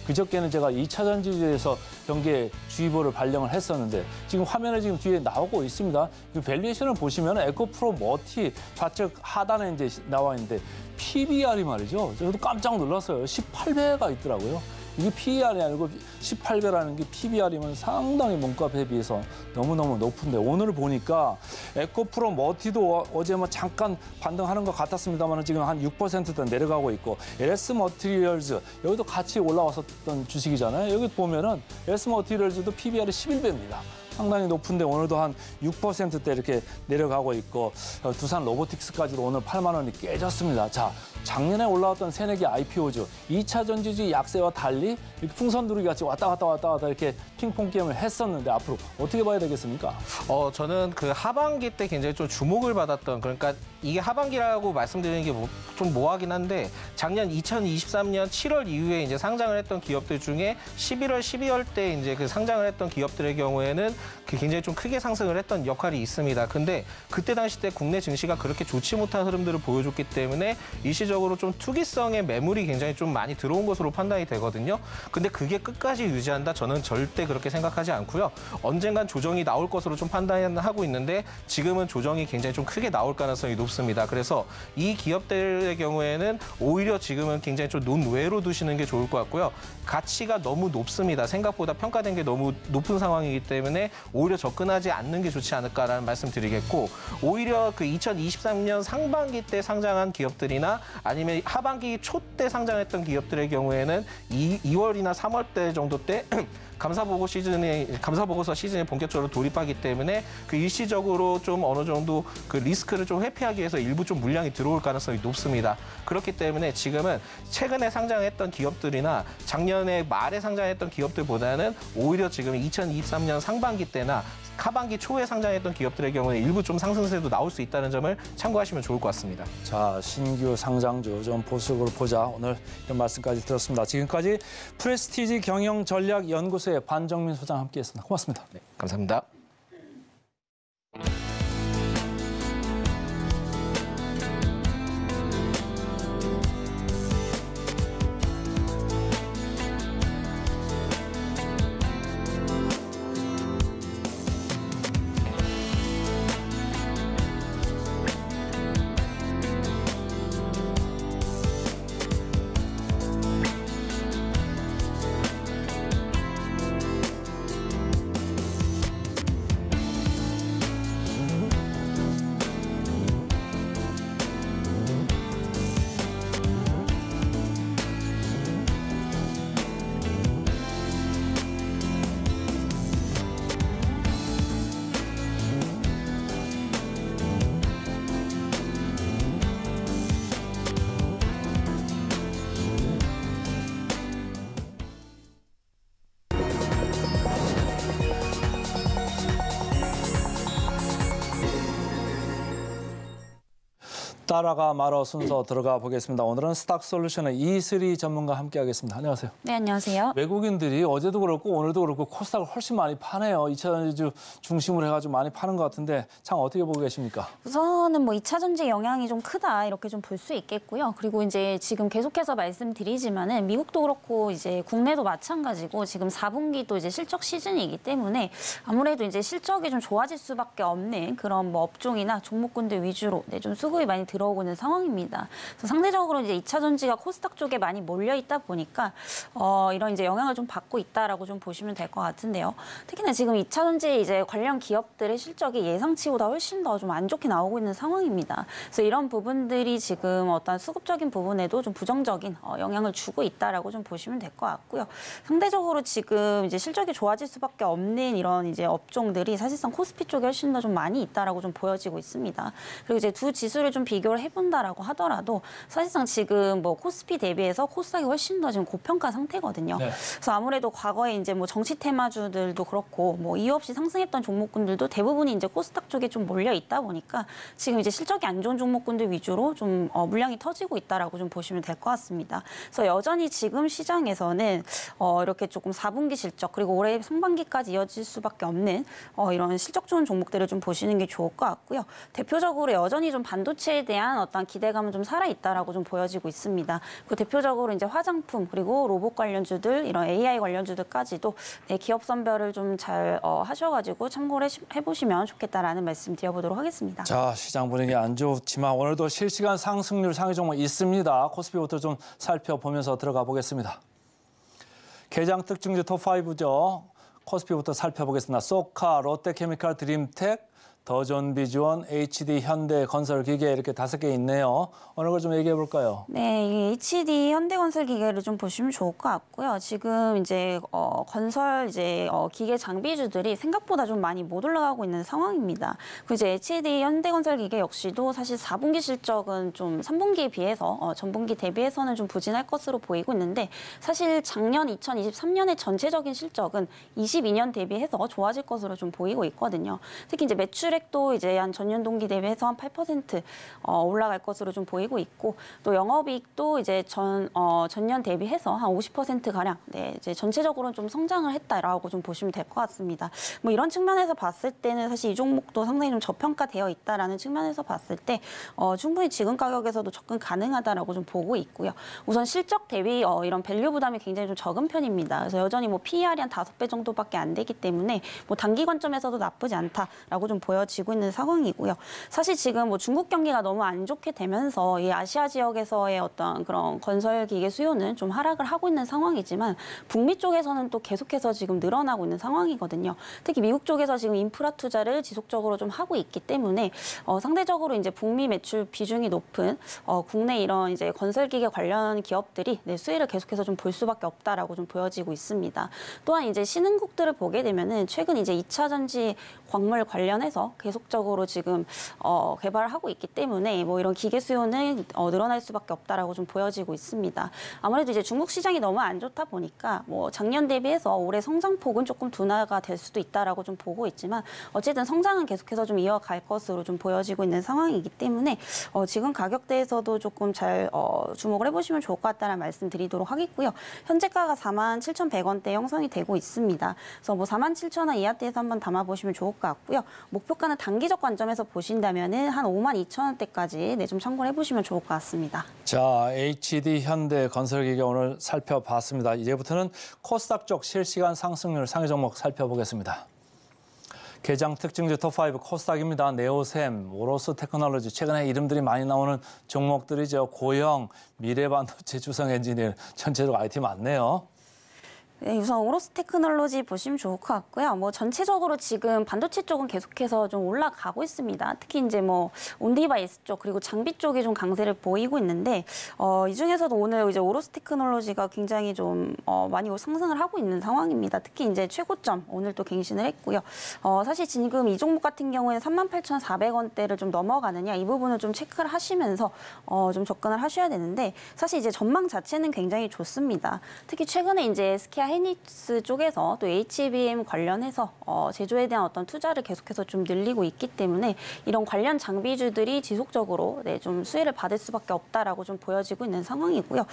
그저께는 제가 2차 전지주에서 경계 주의보를 발령을 했었는데 지금 화면에 지금 뒤에 나오고 있습니다. 그 밸류에이션을 보시면 에코프로 머티 좌측 하단에 이제 나와 있는데 PBR이 말이죠. 저도 깜짝 놀랐어요. 18배가 있더라고요. 이게 PER이 아니고 18배라는 게 PBR이면 상당히 몸값에 비해서 너무너무 높은데 오늘 보니까 에코프로 머티도 어제 뭐 잠깐 반등하는 것 같았습니다만 지금 한 6%대 내려가고 있고 LS 머티리얼즈 여기도 같이 올라왔었던 주식이잖아요. 여기 보면은 LS 머티리얼즈도 PBR이 11배입니다. 상당히 높은데 오늘도 한 6%대 이렇게 내려가고 있고 두산 로보틱스까지도 오늘 8만 원이 깨졌습니다. 자, 작년에 올라왔던 새내기 IPO주 2차 전지주 약세와 달리 이렇게 풍선 두르기 같이 왔다 갔다 이렇게 핑퐁 게임을 했었는데 앞으로 어떻게 봐야 되겠습니까? 저는 그 하반기 때 굉장히 좀 주목을 받았던 그러니까 이게 하반기라고 말씀드리는 게 좀 모호하긴 한데 작년 2023년 7월 이후에 이제 상장을 했던 기업들 중에 11월, 12월 때 이제 그 상장을 했던 기업들의 경우에는 굉장히 좀 크게 상승을 했던 역할이 있습니다. 근데 그때 당시 때 국내 증시가 그렇게 좋지 못한 흐름들을 보여줬기 때문에 일시적으로 좀 투기성의 매물이 굉장히 좀 많이 들어온 것으로 판단이 되거든요. 근데 그게 끝까지 유지한다? 저는 절대 그렇게 생각하지 않고요. 언젠간 조정이 나올 것으로 좀 판단하고 있는데 지금은 조정이 굉장히 좀 크게 나올 가능성이 높습니다. 그래서 이 기업들의 경우에는 오히려 지금은 굉장히 좀 논외로 두시는 게 좋을 것 같고요. 가치가 너무 높습니다. 생각보다 평가된 게 너무 높은 상황이기 때문에 오히려 접근하지 않는 게 좋지 않을까라는 말씀 드리겠고 오히려 그 2023년 상반기 때 상장한 기업들이나 아니면 하반기 초 때 상장했던 기업들의 경우에는 2월이나 3월 때 정도 때 감사보고서 시즌에 본격적으로 돌입하기 때문에 그 일시적으로 좀 어느 정도 그 리스크를 좀 회피하기 위해서 일부 좀 물량이 들어올 가능성이 높습니다. 그렇기 때문에 지금은 최근에 상장했던 기업들이나 작년에 말에 상장했던 기업들보다는 오히려 지금 2023년 상반기 때나 하반기 초에 상장했던 기업들의 경우에 일부 좀 상승세도 나올 수 있다는 점을 참고하시면 좋을 것 같습니다. 자, 신규 상장주 좀 보수적으로 보자. 오늘 이런 말씀까지 들었습니다. 지금까지 프레스티지 경영전략연구소의 반정민 소장 함께했습니다. 고맙습니다. 네, 감사합니다. 따라가 말어 순서 들어가 보겠습니다. 오늘은 스탁솔루션의 이슬이 전문가 함께하겠습니다. 안녕하세요. 네, 안녕하세요. 외국인들이 어제도 그렇고 오늘도 그렇고 코스닥을 훨씬 많이 파네요. 2차전지 중심으로 해가지고 많이 파는 것 같은데 참 어떻게 보고 계십니까? 우선은 뭐 2차 전지 영향이 좀 크다 이렇게 좀 볼 수 있겠고요. 그리고 이제 지금 계속해서 말씀드리지만은 미국도 그렇고 이제 국내도 마찬가지고 지금 4분기도 이제 실적 시즌이기 때문에 아무래도 이제 실적이 좀 좋아질 수밖에 없는 그런 뭐 업종이나 종목군들 위주로 좀 수급이 많이 들어오고 있는 상황입니다. 그래서 상대적으로 이제 2차 전지가 코스닥 쪽에 많이 몰려 있다 보니까 이런 이제 영향을 좀 받고 있다라고 좀 보시면 될 것 같은데요. 특히나 지금 2차 전지 이제 관련 기업들의 실적이 예상치보다 훨씬 더 좀 안 좋게 나오고 있는 상황입니다. 그래서 이런 부분들이 지금 어떤 수급적인 부분에도 좀 부정적인 영향을 주고 있다라고 좀 보시면 될 것 같고요. 상대적으로 지금 이제 실적이 좋아질 수밖에 없는 이런 이제 업종들이 사실상 코스피 쪽에 훨씬 더 좀 많이 있다라고 좀 보여지고 있습니다. 그리고 이제 두 지수를 좀 비교를 해본다라고 하더라도 사실상 지금 뭐 코스피 대비해서 코스닥이 훨씬 더 지금 고평가 상태거든요. 네. 그래서 아무래도 과거에 이제 뭐 정치 테마주들도 그렇고 뭐 이유 없이 상승했던 종목군들도 대부분이 이제 코스닥 쪽에 좀 몰려 있다 보니까 지금 이제 실적이 안 좋은 종목군들 위주로 좀 물량이 터지고 있다라고 좀 보시면 될 것 같습니다. 그래서 여전히 지금 시장에서는 이렇게 조금 4분기 실적 그리고 올해 상반기까지 이어질 수밖에 없는 이런 실적 좋은 종목들을 좀 보시는 게 좋을 것 같고요. 대표적으로 여전히 좀 반도체에 대한 어떤 기대감은 좀 살아 있다라고 좀 보여지고 있습니다. 그 대표적으로 이제 화장품 그리고 로봇 관련주들 이런 AI 관련주들까지도 기업 선별을 좀 잘 하셔가지고 참고를 해보시면 좋겠다라는 말씀 드려보도록 하겠습니다. 자, 시장 분위기 안 좋지만 오늘도 실시간 상승률 상위 종목 있습니다. 코스피부터 좀 살펴보면서 들어가 보겠습니다. 개장 특징주 톱5죠. 코스피부터 살펴보겠습니다. 소카, 롯데케미칼, 드림텍, 더존비주원, HD, 현대, 건설기계 이렇게 5개 있네요. 어느 걸 좀 얘기해 볼까요? 네, 이 HD, 현대건설기계를 좀 보시면 좋을 것 같고요. 지금 이제 건설 이제 기계 장비주들이 생각보다 좀 많이 못 올라가고 있는 상황입니다. 그 이제 HD, 현대건설기계 역시도 사실 4분기 실적은 좀 3분기에 비해서 전분기 대비해서는 좀 부진할 것으로 보이고 있는데 사실 작년 2023년의 전체적인 실적은 22년 대비해서 좋아질 것으로 좀 보이고 있거든요. 특히 이제 매출액도 이제 한 전년 동기 대비해서 한 8% 올라갈 것으로 좀 보이고 있고 또 영업이익도 이제 전년 대비해서 한 50% 가량 이제 전체적으로는 좀 성장을 했다라고 좀 보시면 될 것 같습니다. 뭐 이런 측면에서 봤을 때는 사실 이 종목도 상당히 좀 저평가되어 있다라는 측면에서 봤을 때 충분히 지금 가격에서도 접근 가능하다라고 좀 보고 있고요. 우선 실적 대비 이런 밸류 부담이 굉장히 좀 적은 편입니다. 그래서 여전히 뭐 PER이 한 5배 정도밖에 안 되기 때문에 뭐 단기 관점에서도 나쁘지 않다라고 좀 보여지고 있는 상황이고요. 사실 지금 뭐 중국 경기가 너무 안 좋게 되면서 이 아시아 지역에서의 어떤 그런 건설 기계 수요는 좀 하락을 하고 있는 상황이지만 북미 쪽에서는 또 계속해서 지금 늘어나고 있는 상황이거든요. 특히 미국 쪽에서 지금 인프라 투자를 지속적으로 좀 하고 있기 때문에 상대적으로 이제 북미 매출 비중이 높은 국내 이런 이제 건설 기계 관련 기업들이 수혜를 계속해서 좀 볼 수밖에 없다라고 좀 보여지고 있습니다. 또한 이제 신흥국들을 보게 되면은 최근 이제 2차 전지 광물 관련해서 계속적으로 지금 개발을 하고 있기 때문에 뭐 이런 기계 수요는 늘어날 수밖에 없다라고 좀 보여지고 있습니다. 아무래도 이제 중국 시장이 너무 안 좋다 보니까 뭐 작년 대비해서 올해 성장폭은 조금 둔화가 될 수도 있다라고 좀 보고 있지만 어쨌든 성장은 계속해서 좀 이어갈 것으로 좀 보여지고 있는 상황이기 때문에 지금 가격대에서도 조금 잘 주목을 해보시면 좋을 것 같다는 말씀드리도록 하겠고요. 현재가가 47,100원대 형성이 되고 있습니다. 그래서 뭐 47,000원 이하대에서 한번 담아보시면 좋을 것 같고요. 목표가는 단기적 관점에서 보신다면은 한 52,000원대까지 좀 참고를 해보시면 좋을 것 같습니다. 자, HD, 현대, 건설기계 오늘 살펴봤습니다. 이제부터는 코스닥 쪽 실시간 상승률 상위 종목 살펴보겠습니다. 개장 특징주 톱5 코스닥입니다. 네오셈, 오로스 테크놀로지, 최근에 이름들이 많이 나오는 종목들이죠. 고영, 미래반도체, 주성엔지니어, 전체적으로 IT 많네요. 네, 우선 오로스 테크놀로지 보시면 좋을 것 같고요. 뭐 전체적으로 지금 반도체 쪽은 계속해서 좀 올라가고 있습니다. 특히 이제 뭐 온디바이스 쪽 그리고 장비 쪽이 좀 강세를 보이고 있는데 이 중에서도 오늘 이제 오로스 테크놀로지가 굉장히 좀 많이 상승을 하고 있는 상황입니다. 특히 이제 최고점 오늘 또 갱신을 했고요. 사실 지금 이 종목 같은 경우에는 38,400원대를 좀 넘어가느냐 이 부분을 좀 체크를 하시면서 좀 접근을 하셔야 되는데 사실 이제 전망 자체는 굉장히 좋습니다. 특히 최근에 이제 SK 하이닉스 쪽에서 또 HBM 관련해서 제조에 대한 어떤 투자를 계속해서 좀 늘리고 있기 때문에 이런 관련 장비주들이 지속적으로 좀 수혜를 받을 수밖에 없다라고 좀 보여지고 있는 상황이고요.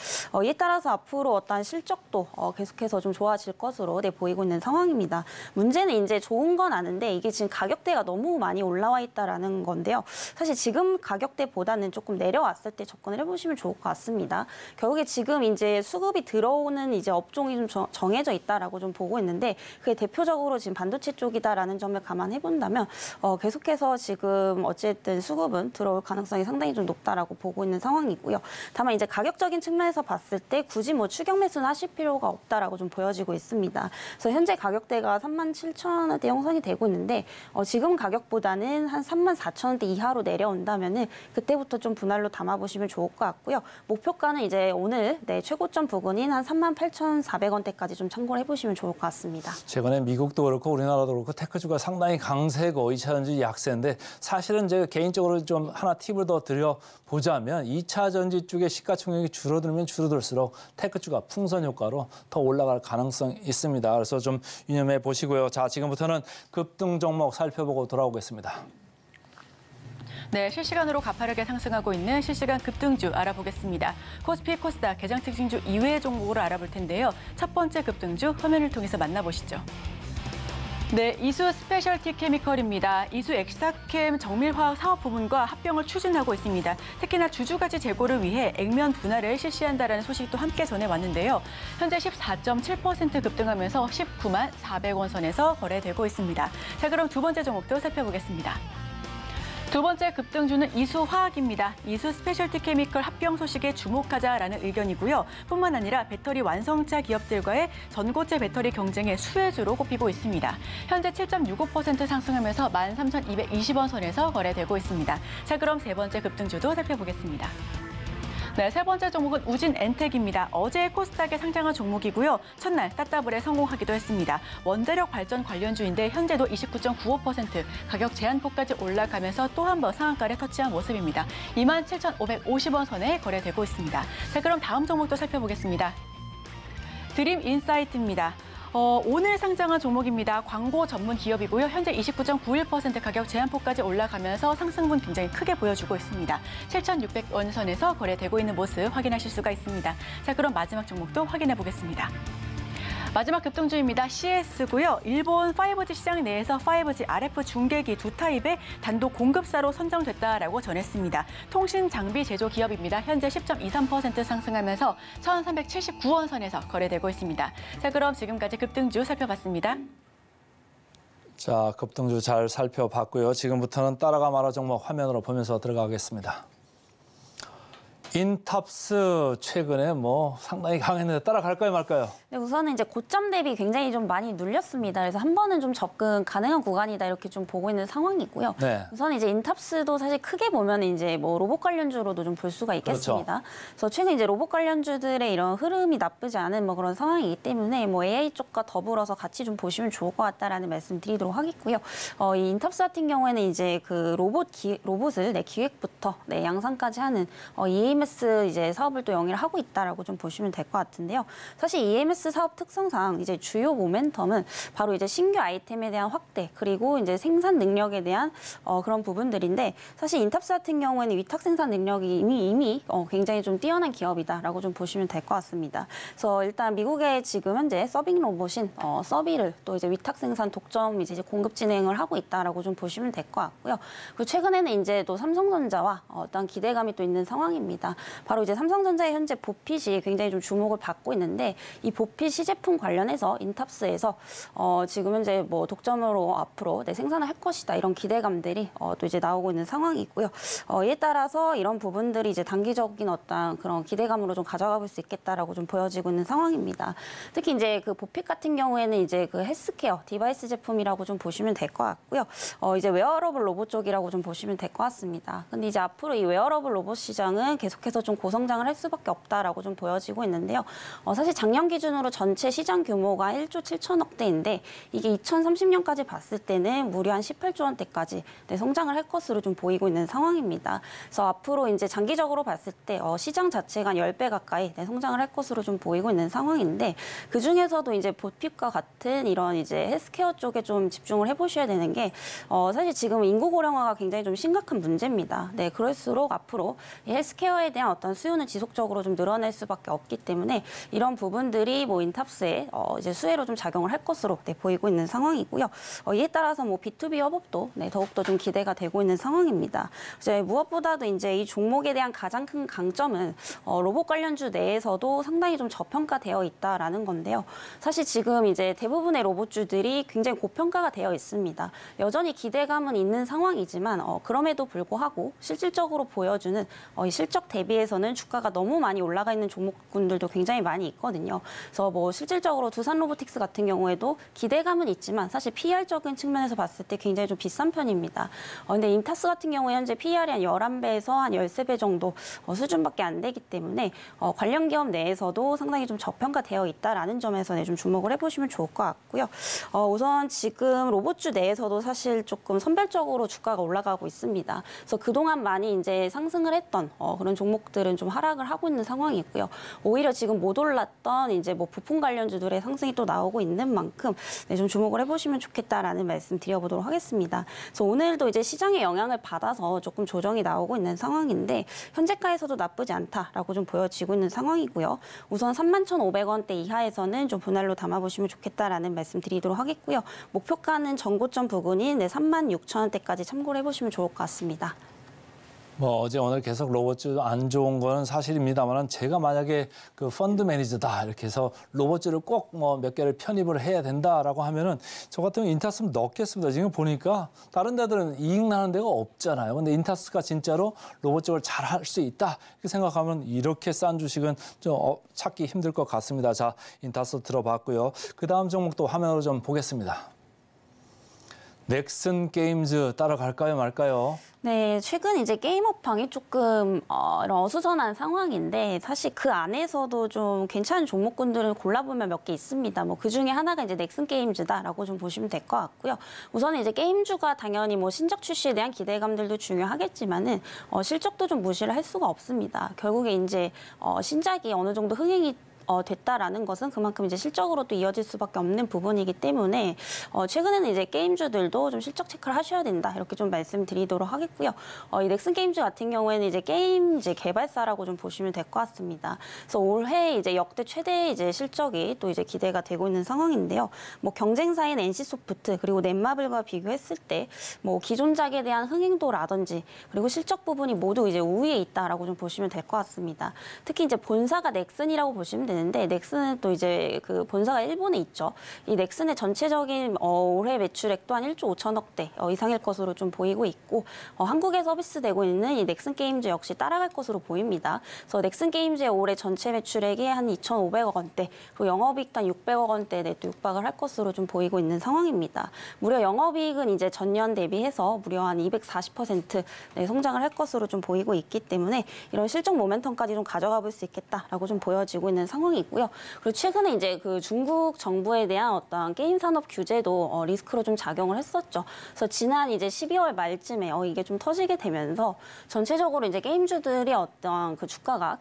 이에 따라서 앞으로 어떤 실적도 계속해서 좀 좋아질 것으로 보이고 있는 상황입니다. 문제는 이제 좋은 건 아는데 이게 지금 가격대가 너무 많이 올라와 있다라는 건데요. 사실 지금 가격대보다는 조금 내려왔을 때 접근을 해보시면 좋을 것 같습니다. 결국에 지금 이제 수급이 들어오는 이제 업종이 좀 정해져 있다라고 좀 보고 있는데 그게 대표적으로 지금 반도체 쪽이다라는 점을 감안해 본다면 계속해서 지금 어쨌든 수급은 들어올 가능성이 상당히 좀 높다라고 보고 있는 상황이고요. 다만 이제 가격적인 측면에서 봤을 때 굳이 뭐 추격 매수는 하실 필요가 없다라고 좀 보여지고 있습니다. 그래서 현재 가격대가 37,000원대 형성이 되고 있는데 지금 가격보다는 한 34,000원대 이하로 내려온다면은 그때부터 좀 분할로 담아보시면 좋을 것 같고요. 목표가는 이제 오늘 최고점 부근인 한 38,400원대까지 좀 참고를 해보시면 좋을 것 같습니다. 최근에 미국도 그렇고 우리나라도 그렇고 테크주가 상당히 강세고 2차전지 약세인데 사실은 제가 개인적으로 좀 하나 팁을 더 드려보자면 2차전지 쪽의 시가총액이 줄어들면 줄어들수록 테크주가 풍선 효과로 더 올라갈 가능성이 있습니다. 그래서 좀 유념해 보시고요. 자, 지금부터는 급등 종목 살펴보고 돌아오겠습니다. 네, 실시간으로 가파르게 상승하고 있는 실시간 급등주 알아보겠습니다. 코스피, 코스닥, 개장 특징주 이외의 종목으로 알아볼 텐데요. 첫 번째 급등주 화면을 통해서 만나보시죠. 네, 이수 스페셜티 케미컬입니다. 이수 엑사캠 정밀화학 사업 부문과 합병을 추진하고 있습니다. 특히나 주주가치 제고를 위해 액면 분할을 실시한다라는 소식도 함께 전해왔는데요. 현재 14.7% 급등하면서 19만 400원 선에서 거래되고 있습니다. 자, 그럼 두 번째 종목도 살펴보겠습니다. 두 번째 급등주는 이수화학입니다. 이수 스페셜티 케미컬 합병 소식에 주목하자라는 의견이고요. 뿐만 아니라 배터리 완성차 기업들과의 전고체 배터리 경쟁의 수혜주로 꼽히고 있습니다. 현재 7.65% 상승하면서 13,220원 선에서 거래되고 있습니다. 자, 그럼 세 번째 급등주도 살펴보겠습니다. 네, 세 번째 종목은 우진엔텍입니다. 어제 코스닥에 상장한 종목이고요. 첫날 따따블에 성공하기도 했습니다. 원자력 발전 관련주인데 현재도 29.95% 가격 제한폭까지 올라가면서 또 한 번 상한가를 터치한 모습입니다. 27,550원 선에 거래되고 있습니다. 자, 그럼 다음 종목도 살펴보겠습니다. 드림인사이트입니다. 오늘 상장한 종목입니다. 광고 전문 기업이고요. 현재 29.91% 가격 제한폭까지 올라가면서 상승분 굉장히 크게 보여주고 있습니다. 7,600원 선에서 거래되고 있는 모습 확인하실 수가 있습니다. 자, 그럼 마지막 종목도 확인해 보겠습니다. 마지막 급등주입니다. CS고요. 일본 5G 시장 내에서 5G RF 중계기 두 타입의 단독 공급사로 선정됐다라고 전했습니다. 통신 장비 제조 기업입니다. 현재 10.23% 상승하면서 1,379원 선에서 거래되고 있습니다. 자, 그럼 지금까지 급등주 살펴봤습니다. 자, 급등주 잘 살펴봤고요. 지금부터는 따라가 말아 종목 화면으로 보면서 들어가겠습니다. 인탑스 최근에 상당히 강했는데 따라갈까요 말까요? 네, 우선은 이제 고점 대비 굉장히 좀 많이 눌렸습니다. 그래서 한 번은 좀 접근 가능한 구간이다 이렇게 좀 보고 있는 상황이고요. 네. 우선 이제 인탑스도 사실 크게 보면 이제 로봇 관련주로도 좀 볼 수가 있겠습니다. 그렇죠. 그래서 최근 이제 로봇 관련주들의 이런 흐름이 나쁘지 않은 그런 상황이기 때문에 AI 쪽과 더불어서 같이 좀 보시면 좋을 것 같다라는 말씀 드리도록 하겠고요. 이 인탑스 같은 경우에는 이제 그 로봇을 기획부터 양산까지 하는 EMS 이제 사업을 또 영위를 하고 있다라고 좀 보시면 될 것 같은데요. 사실 EMS 사업 특성상 이제 주요 모멘텀은 바로 이제 신규 아이템에 대한 확대 그리고 이제 생산 능력에 대한 그런 부분들인데 사실 인탑스 같은 경우에는 위탁 생산 능력이 이미 굉장히 좀 뛰어난 기업이다라고 좀 보시면 될 것 같습니다. 그래서 일단 미국의 지금 현재 서빙 로봇인 서비를 또 이제 위탁 생산 독점 이제 공급 진행을 하고 있다라고 좀 보시면 될 것 같고요. 그리고 최근에는 이제 또 삼성전자와 어떤 기대감이 또 있는 상황입니다. 바로 이제 삼성전자의 현재 보핏이 굉장히 좀 주목을 받고 있는데 이 보핏 시제품 관련해서 인탑스에서 지금 현재 독점으로 앞으로 생산을 할 것이다 이런 기대감들이 또 이제 나오고 있는 상황이고요. 이에 따라서 이런 부분들이 이제 단기적인 어떤 그런 기대감으로 좀 가져가 볼 수 있겠다라고 좀 보여지고 있는 상황입니다. 특히 이제 그 보핏 같은 경우에는 이제 그 헬스케어 디바이스 제품이라고 좀 보시면 될 것 같고요. 이제 웨어러블 로봇 쪽이라고 좀 보시면 될 것 같습니다. 근데 이제 앞으로 이 웨어러블 로봇 시장은 계속 계속해서 좀 고성장을 할 수밖에 없다라고 좀 보여지고 있는데요. 사실 작년 기준으로 전체 시장 규모가 1조 7천억대인데 이게 2030년까지 봤을 때는 무려 한 18조 원대까지 성장을 할 것으로 좀 보이고 있는 상황입니다. 그래서 앞으로 이제 장기적으로 봤을 때 시장 자체가 한 10배 가까이 성장을 할 것으로 좀 보이고 있는 상황인데 그 중에서도 이제 보핍과 같은 이런 이제 헬스케어 쪽에 좀 집중을 해보셔야 되는 게 사실 지금 인구 고령화가 굉장히 좀 심각한 문제입니다. 네, 그럴수록 앞으로 이 헬스케어에 대한 어떤 수요는 지속적으로 좀 늘어날 수밖에 없기 때문에 이런 부분들이 뭐 인탑스의 이제 수혜로 좀 작용을 할 것으로 보이고 있는 상황이고요. 이에 따라서 뭐 B2B 협업도 더욱더 좀 기대가 되고 있는 상황입니다. 이제 무엇보다도 이제 이 종목에 대한 가장 큰 강점은 로봇 관련주 내에서도 상당히 좀 저평가되어 있다라는 건데요. 사실 지금 이제 대부분의 로봇주들이 굉장히 고평가가 되어 있습니다. 여전히 기대감은 있는 상황이지만 그럼에도 불구하고 실질적으로 보여주는 이 실적 대비해서는 주가가 너무 많이 올라가 있는 종목군들도 굉장히 많이 있거든요. 그래서 뭐 실질적으로 두산 로보틱스 같은 경우에도 기대감은 있지만 사실 PER적인 측면에서 봤을 때 굉장히 좀 비싼 편입니다. 근데 인타스 같은 경우에 현재 PER이 한 11배에서 한 13배 정도 수준밖에 안 되기 때문에 관련 기업 내에서도 상당히 좀 저평가되어 있다라는 점에서 좀 주목을 해보시면 좋을 것 같고요. 우선 지금 로봇주 내에서도 사실 조금 선별적으로 주가가 올라가고 있습니다. 그래서 그동안 많이 이제 상승을 했던 그런 종목들은 좀 하락을 하고 있는 상황이고요. 오히려 지금 못 올랐던 이제 뭐 부품 관련주들의 상승이 또 나오고 있는 만큼 좀 주목을 해보시면 좋겠다라는 말씀 드려보도록 하겠습니다. 그래서 오늘도 이제 시장의 영향을 받아서 조금 조정이 나오고 있는 상황인데 현재가에서도 나쁘지 않다라고 좀 보여지고 있는 상황이고요. 우선 31,500원대 이하에서는 좀 분할로 담아보시면 좋겠다라는 말씀 드리도록 하겠고요. 목표가는 전고점 부근인 36,000원대까지 참고를 해보시면 좋을 것 같습니다. 뭐 어제 오늘 계속 로봇주 안 좋은 거는 사실입니다만 제가 만약에 그 펀드 매니저다 이렇게 해서 로봇주를 꼭 뭐 몇 개를 편입을 해야 된다라고 하면은 저 같으면 인타스는 넣겠습니다. 지금 보니까 다른 데들은 이익 나는 데가 없잖아요. 근데 인타스가 진짜로 로봇 쪽을 잘 할 수 있다 이렇게 생각하면 이렇게 싼 주식은 좀 찾기 힘들 것 같습니다. 자, 인타스 들어봤고요. 그 다음 종목도 화면으로 좀 보겠습니다. 넥슨 게임즈 따라갈까요 말까요? 네, 최근 이제 게임 업황이 조금 이런 어수선한 상황인데 사실 그 안에서도 좀 괜찮은 종목군들은 골라보면 몇 개 있습니다. 뭐 그 중에 하나가 이제 넥슨 게임즈다라고 좀 보시면 될 것 같고요. 우선은 이제 게임주가 당연히 뭐 신작 출시에 대한 기대감들도 중요하겠지만은 실적도 좀 무시를 할 수가 없습니다. 결국에 이제 신작이 어느 정도 흥행이 됐다라는 것은 그만큼 이제 실적으로 또 이어질 수밖에 없는 부분이기 때문에 최근에는 이제 게임주들도 좀 실적 체크를 하셔야 된다 이렇게 좀 말씀드리도록 하겠고요. 이 넥슨 게임즈 같은 경우에는 이제 게임 이제 개발사라고 좀 보시면 될 것 같습니다. 그래서 올해 이제 역대 최대 이제 실적이 또 이제 기대가 되고 있는 상황인데요. 뭐 경쟁사인 NC소프트 그리고 넷마블과 비교했을 때 뭐 기존작에 대한 흥행도라든지 그리고 실적 부분이 모두 이제 우위에 있다라고 좀 보시면 될 것 같습니다. 특히 이제 본사가 넥슨이라고 보시면 되는데 넥슨은 또 이제 그 본사가 일본에 있죠. 이 넥슨의 전체적인 올해 매출액도 한 1조 5천억대 이상일 것으로 좀 보이고 있고 한국에 서비스되고 있는 이 넥슨 게임즈 역시 따라갈 것으로 보입니다. 그래서 넥슨 게임즈의 올해 전체 매출액이 한 2,500억 원대, 그리고 영업이익 한 600억 원대에 또 육박을 할 것으로 좀 보이고 있는 상황입니다. 무려 영업이익은 이제 전년 대비해서 무려 한 240% 성장을 할 것으로 좀 보이고 있기 때문에 이런 실적 모멘텀까지 좀 가져가 볼 수 있겠다라고 좀 보여지고 있는 상황이고요. 그리고 최근에 이제 그 중국 정부에 대한 어떤 게임 산업 규제도 리스크로 좀 작용을 했었죠. 그래서 지난 이제 12월 말쯤에 이게 좀 터지게 되면서 전체적으로 이제 게임주들이 어떤 그 주가가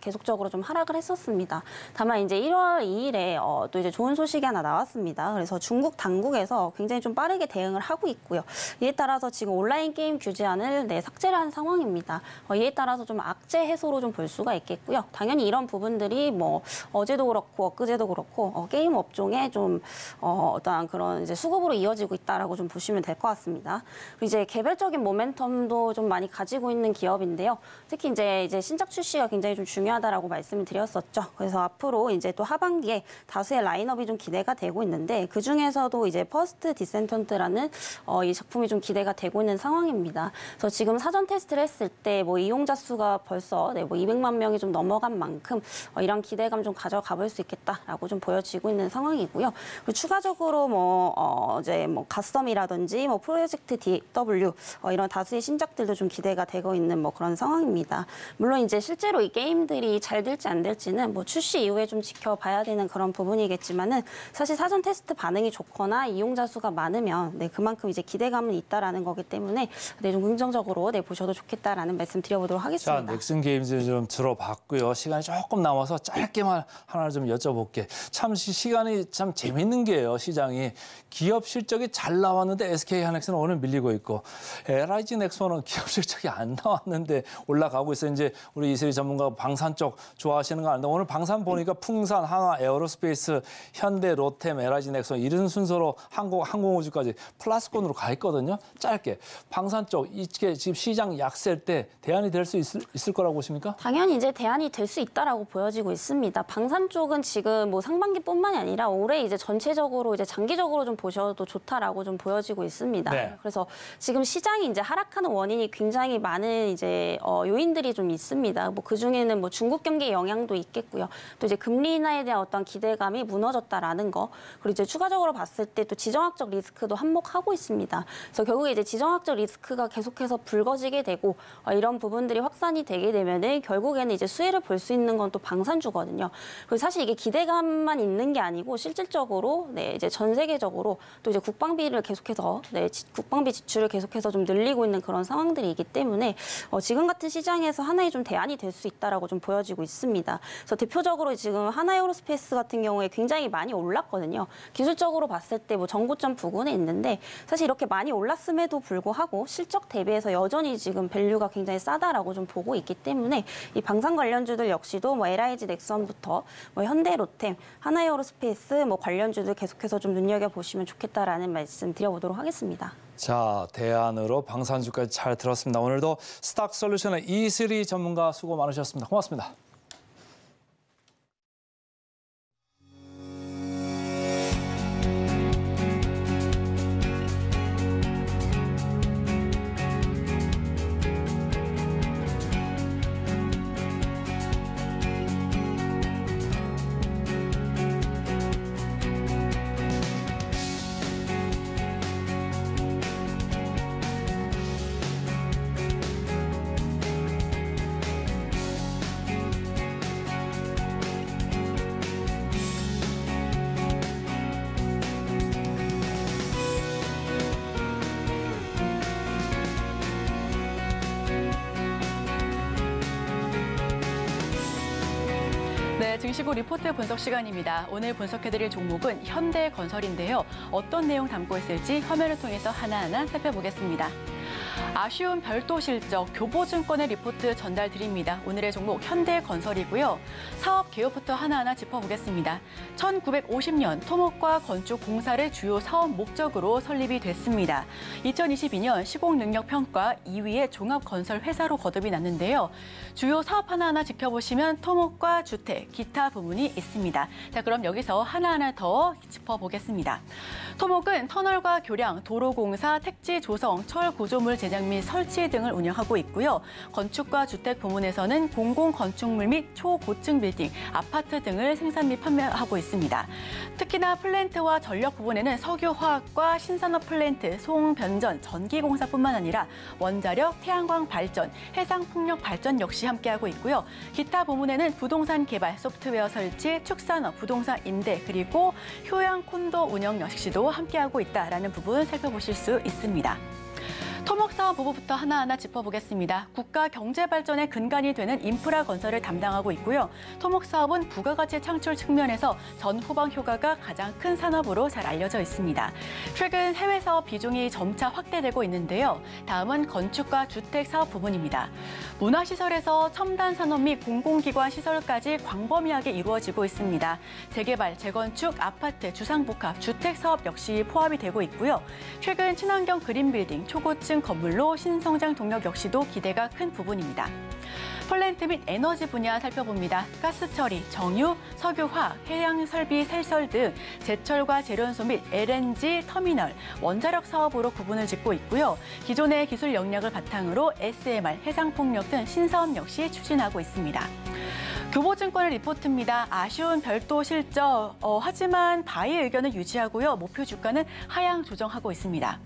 계속적으로 좀 하락을 했었습니다. 다만 이제 1월 2일에 또 이제 좋은 소식이 하나 나왔습니다. 그래서 중국 당국에서 굉장히 좀 빠르게 대응을 하고 있고요. 이에 따라서 지금 온라인 게임 규제안을 삭제를 한 상황입니다. 이에 따라서 좀 악재 해소로 좀 볼 수가 있겠고요. 당연히 이런 부분들이 뭐 어제도 그렇고 엊그제도 그렇고 게임 업종에 좀 어떠한 그런 이제 수급으로 이어지고 있다라고 좀 보시면 될 것 같습니다. 그리고 이제 개별적인 모멘텀도 좀 많이 가지고 있는 기업인데요. 특히 이제 신작 출시가 굉장히 좀 중요하다라고 말씀을 드렸었죠. 그래서 앞으로 이제 또 하반기에 다수의 라인업이 좀 기대가 되고 있는데 그 중에서도 이제 퍼스트 디센턴트라는 이 작품이 좀 기대가 되고 있는 상황입니다. 그래서 지금 사전 테스트를 했을 때 뭐 이용자 수가 벌써 뭐 200만 명이 좀 넘어간 만큼 이런 기대 기대감 좀 가져가 볼 수 있겠다라고 좀 보여지고 있는 상황이고요. 그리고 추가적으로 이제 갓섬이라든지 프로젝트 DW 이런 다수의 신작들도 좀 기대가 되고 있는 그런 상황입니다. 물론 이제 실제로 이 게임들이 잘 될지 안 될지는 출시 이후에 좀 지켜봐야 되는 그런 부분이겠지만은 사실 사전 테스트 반응이 좋거나 이용자 수가 많으면 그만큼 이제 기대감은 있다라는 거기 때문에 좀 긍정적으로 보셔도 좋겠다라는 말씀 드려보도록 하겠습니다. 자, 넥슨 게임즈 좀 들어봤고요. 시간이 조금 남아서 짧게만 하나 좀 여쭤볼게. 참 시간이 참 재밌는 게요. 시장이 기업 실적이 잘 나왔는데 SK 하이닉스는 오늘 밀리고 있고 LIG 넥슨은 기업 실적이 안 나왔는데 올라가고 있어요. 이제 우리 이슬이 전문가 방산 쪽 좋아하시는 거 아는데 오늘 방산 보니까 풍산, 항아, 에어로스페이스, 현대, 로템, LIG 넥슨 이런 순서로 항공우주까지 플러스권으로 가 있거든요. 짧게 방산 쪽 이게 지금 시장 약세일 때 대안이 될 수 있을 거라고 보십니까? 당연히 이제 대안이 될 수 있다라고 보여지고 있습니다. 방산 쪽은 지금 상반기뿐만이 아니라 올해 이제 전체적으로 이제 장기적으로 좀 보셔도 좋다라고 좀 보여지고 있습니다. 네. 그래서 지금 시장이 이제 하락하는 원인이 굉장히 많은 이제 요인들이 좀 있습니다. 그 중에는 중국 경기 영향도 있겠고요. 또 이제 금리 인하에 대한 어떤 기대감이 무너졌다라는 거. 그리고 이제 추가적으로 봤을 때 또 지정학적 리스크도 한몫하고 있습니다. 그래서 결국에 이제 지정학적 리스크가 계속해서 불거지게 되고 이런 부분들이 확산이 되게 되면은 결국에는 이제 수혜를 볼 수 있는 건 또 방산주거든요. 그리고 사실 이게 기대감만 있는 게 아니고 실질적으로 이제 전 세계적으로 또 이제 국방비를 계속해서 국방비 지출을 계속해서 좀 늘리고 있는 그런 상황들이기 때문에 지금 같은 시장에서 하나의 좀 대안이 될 수 있다라고 좀 보여지고 있습니다. 그래서 대표적으로 지금 하나에어로스페이스 같은 경우에 굉장히 많이 올랐거든요. 기술적으로 봤을 때 전고점 부근에 있는데 사실 이렇게 많이 올랐음에도 불구하고 실적 대비해서 여전히 지금 밸류가 굉장히 싸다라고 좀 보고 있기 때문에 이 방산 관련주들 역시도 LIG 넥슨부터 현대, 로템, 하나에어로스페이스 관련주들 계속해서 좀 눈여겨보시면 좋겠다라는 말씀 드려보도록 하겠습니다. 자, 대안으로 방산주까지 잘 들었습니다. 오늘도 스탁솔루션의 이슬이 전문가 수고 많으셨습니다. 고맙습니다. 네, 증시부 리포트 분석 시간입니다. 오늘 분석해드릴 종목은 현대건설인데요. 어떤 내용 담고 있을지 화면을 통해서 하나하나 살펴보겠습니다. 아쉬운 별도 실적, 교보증권의 리포트 전달 드립니다. 오늘의 종목 현대건설이고요. 사업 개요부터 하나하나 짚어보겠습니다. 1950년 토목과 건축 공사를 주요 사업 목적으로 설립이 됐습니다. 2022년 시공능력평가 2위의 종합건설회사로 거듭이 났는데요. 주요 사업 하나하나 지켜보시면 토목과 주택, 기타 부문이 있습니다. 자, 그럼 여기서 하나하나 더 짚어보겠습니다. 토목은 터널과 교량, 도로공사, 택지 조성, 철 구조물 제작 및 설치 등을 운영하고 있고요. 건축과 주택 부문에서는 공공건축물 및 초고층 빌딩, 아파트 등을 생산 및 판매하고 있습니다. 특히나 플랜트와 전력 부분에는 석유화학과 신산업 플랜트, 송변전, 전기공사뿐만 아니라 원자력, 태양광 발전, 해상풍력 발전 역시 함께하고 있고요. 기타 부문에는 부동산 개발, 소프트웨어 설치, 축산업, 부동산 임대, 그리고 효양 콘도 운영 역시도 함께하고 있다라는 부분 살펴보실 수 있습니다. 토목사업 부분부터 하나하나 짚어보겠습니다. 국가 경제 발전의 근간이 되는 인프라 건설을 담당하고 있고요. 토목사업은 부가가치 창출 측면에서 전후방 효과가 가장 큰 산업으로 잘 알려져 있습니다. 최근 해외 사업 비중이 점차 확대되고 있는데요. 다음은 건축과 주택 사업 부분입니다. 문화시설에서 첨단 산업 및 공공기관 시설까지 광범위하게 이루어지고 있습니다. 재개발, 재건축, 아파트, 주상복합, 주택 사업 역시 포함이 되고 있고요. 최근 친환경 그린빌딩, 초고층 건물로 신성장 동력 역시도 기대가 큰 부분입니다. 플랜트 및 에너지 분야 살펴봅니다. 가스 처리, 정유, 석유화, 해양 설비, 설설 등 제철과 재련소 및 LNG 터미널, 원자력 사업으로 구분을 짓고 있고요. 기존의 기술 역량을 바탕으로 SMR, 해상풍력 등 신사업 역시 추진하고 있습니다. 교보증권의 리포트입니다. 아쉬운 별도 실적. 하지만 바이의 의견을 유지하고요. 목표 주가는 하향 조정하고 있습니다.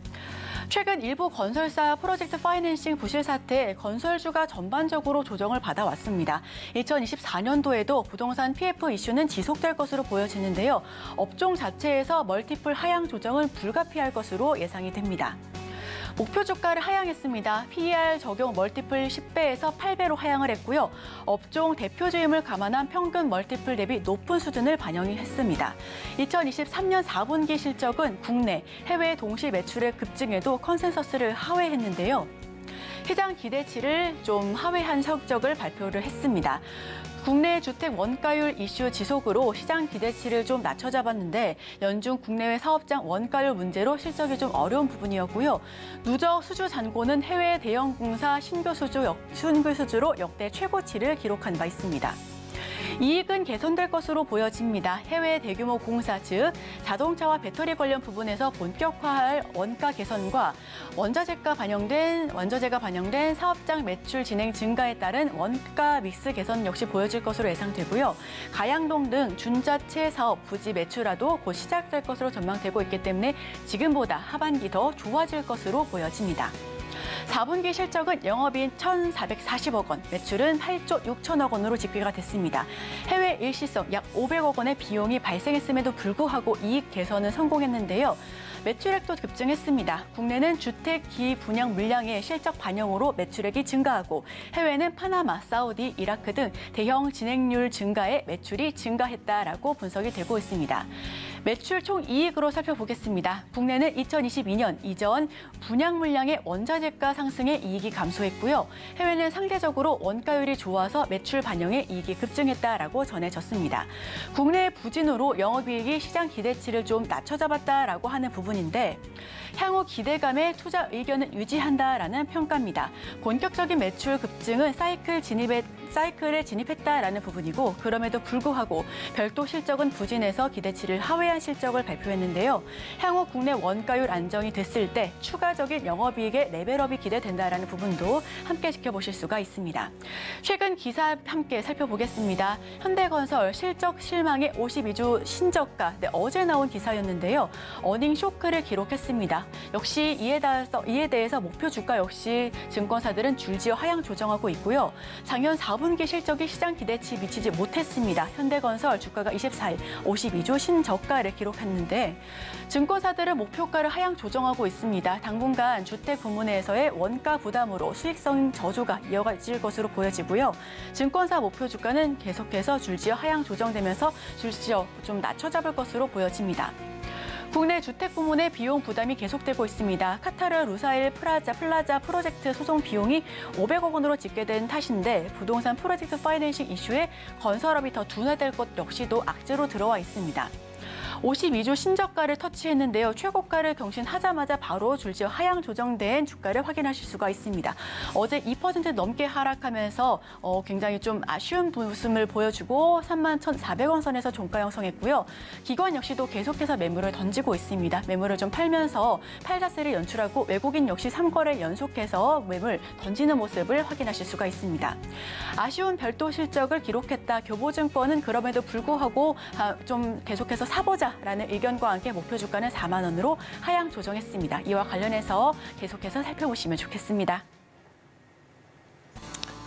최근 일부 건설사 프로젝트 파이낸싱 부실 사태에 건설주가 전반적으로 조정을 받아왔습니다. 2024년도에도 부동산 PF 이슈는 지속될 것으로 보여지는데요. 업종 자체에서 멀티플 하향 조정은 불가피할 것으로 예상이 됩니다. 목표 주가를 하향했습니다. PER 적용 멀티플 10배에서 8배로 하향을 했고요. 업종 대표주임을 감안한 평균 멀티플 대비 높은 수준을 반영했습니다. 2023년 4분기 실적은 국내, 해외 동시 매출의 급증에도 컨센서스를 하회했는데요. 시장 기대치를 좀 하회한 성적을 발표를 했습니다. 국내 주택 원가율 이슈 지속으로 시장 기대치를 좀 낮춰잡았는데 연중 국내외 사업장 원가율 문제로 실적이 좀 어려운 부분이었고요. 누적 수주 잔고는 해외 대형 공사 신규 수주로 역대 최고치를 기록한 바 있습니다. 이익은 개선될 것으로 보여집니다. 해외 대규모 공사, 즉 자동차와 배터리 관련 부분에서 본격화할 원가 개선과 원자재가 반영된 사업장 매출 진행 증가에 따른 원가 믹스 개선 역시 보여질 것으로 예상되고요. 가양동 등 준자체 사업 부지 매출화도 곧 시작될 것으로 전망되고 있기 때문에 지금보다 하반기 더 좋아질 것으로 보여집니다. 4분기 실적은 영업이익 1,440억 원, 매출은 8조 6천억 원으로 집계가 됐습니다. 해외 일시성 약 500억 원의 비용이 발생했음에도 불구하고 이익 개선은 성공했는데요. 매출액도 급증했습니다. 국내는 주택 기분양 물량의 실적 반영으로 매출액이 증가하고 해외는 파나마, 사우디, 이라크 등 대형 진행률 증가에 매출이 증가했다라고 분석이 되고 있습니다. 매출 총이익으로 살펴보겠습니다. 국내는 2022년 이전 분양 물량의 원자재가 상승에 이익이 감소했고요. 해외는 상대적으로 원가율이 좋아서 매출 반영에 이익이 급증했다라고 전해졌습니다. 국내 부진으로 영업이익이 시장 기대치를 좀 낮춰잡았다라고 하는 부분인데 향후 기대감에 투자 의견을 유지한다라는 평가입니다. 본격적인 매출 급증은 사이클에 진입했다라는 부분이고 그럼에도 불구하고 별도 실적은 부진해서 기대치를 하회한 실적을 발표했는데요. 향후 국내 원가율 안정이 됐을 때 추가적인 영업이익의 레벨업이 기대된다라는 부분도 함께 지켜보실 수가 있습니다. 최근 기사 함께 살펴보겠습니다. 현대건설 실적 실망의 52주 신저가, 어제 나온 기사였는데요. 어닝 쇼크를 기록했습니다. 역시 이에 대해서 목표 주가 역시 증권사들은 줄지어 하향 조정하고 있고요. 작년 4분기 실적이 시장 기대치 미치지 못했습니다. 현대건설 주가가 24일 52주 신저가를 기록했는데 증권사들은 목표가를 하향 조정하고 있습니다. 당분간 주택 부문에서의 원가 부담으로 수익성 저조가 이어질 것으로 보여지고요. 증권사 목표 주가는 계속해서 줄지어 하향 조정되면서 줄지어 좀 낮춰잡을 것으로 보여집니다. 국내 주택 부문의 비용 부담이 계속되고 있습니다. 카타르 루사일 플라자 프로젝트 소송 비용이 500억 원으로 집계된 탓인데 부동산 프로젝트 파이낸싱 이슈에 건설업이 더 둔화될 것 역시도 악재로 들어와 있습니다. 52주 신저가를 터치했는데요. 최고가를 경신하자마자 바로 줄지어 하향 조정된 주가를 확인하실 수가 있습니다. 어제 2% 넘게 하락하면서 굉장히 좀 아쉬운 모습을 보여주고 31,400원 선에서 종가 형성했고요. 기관 역시도 계속해서 매물을 던지고 있습니다. 매물을 좀 팔면서 팔자세를 연출하고 외국인 역시 3거래 연속해서 매물 던지는 모습을 확인하실 수가 있습니다. 아쉬운 별도 실적을 기록했다. 교보증권은 그럼에도 불구하고 좀 계속해서 사보자 라는 의견과 함께 목표 주가는 4만 원으로 하향 조정했습니다. 이와 관련해서 계속해서 살펴보시면 좋겠습니다.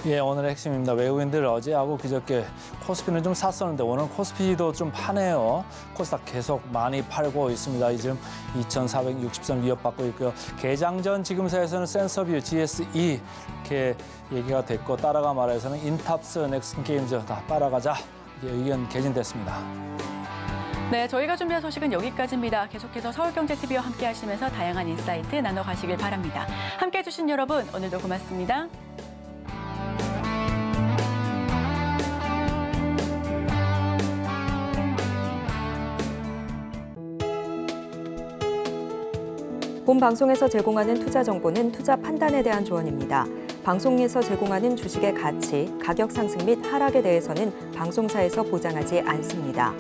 예, 오늘의 핵심입니다. 외국인들 어제하고 그저께 코스피는 좀 샀었는데 오늘 코스피도 좀 파네요. 코스닥 계속 많이 팔고 있습니다. 지금 2,460선 위협받고 있고요. 개장 전 지금사에서는 센서뷰, GSE 이렇게 얘기가 됐고 따라가 말해서는 인탑스, 넥슨게임즈 다 따라가자 이게 의견 개진됐습니다. 네, 저희가 준비한 소식은 여기까지입니다. 계속해서 서울경제TV와 함께 하시면서 다양한 인사이트 나눠가시길 바랍니다. 함께해 주신 여러분, 오늘도 고맙습니다. 본 방송에서 제공하는 투자 정보는 투자 판단에 대한 조언입니다. 방송에서 제공하는 주식의 가치, 가격 상승 및 하락에 대해서는 방송사에서 보장하지 않습니다.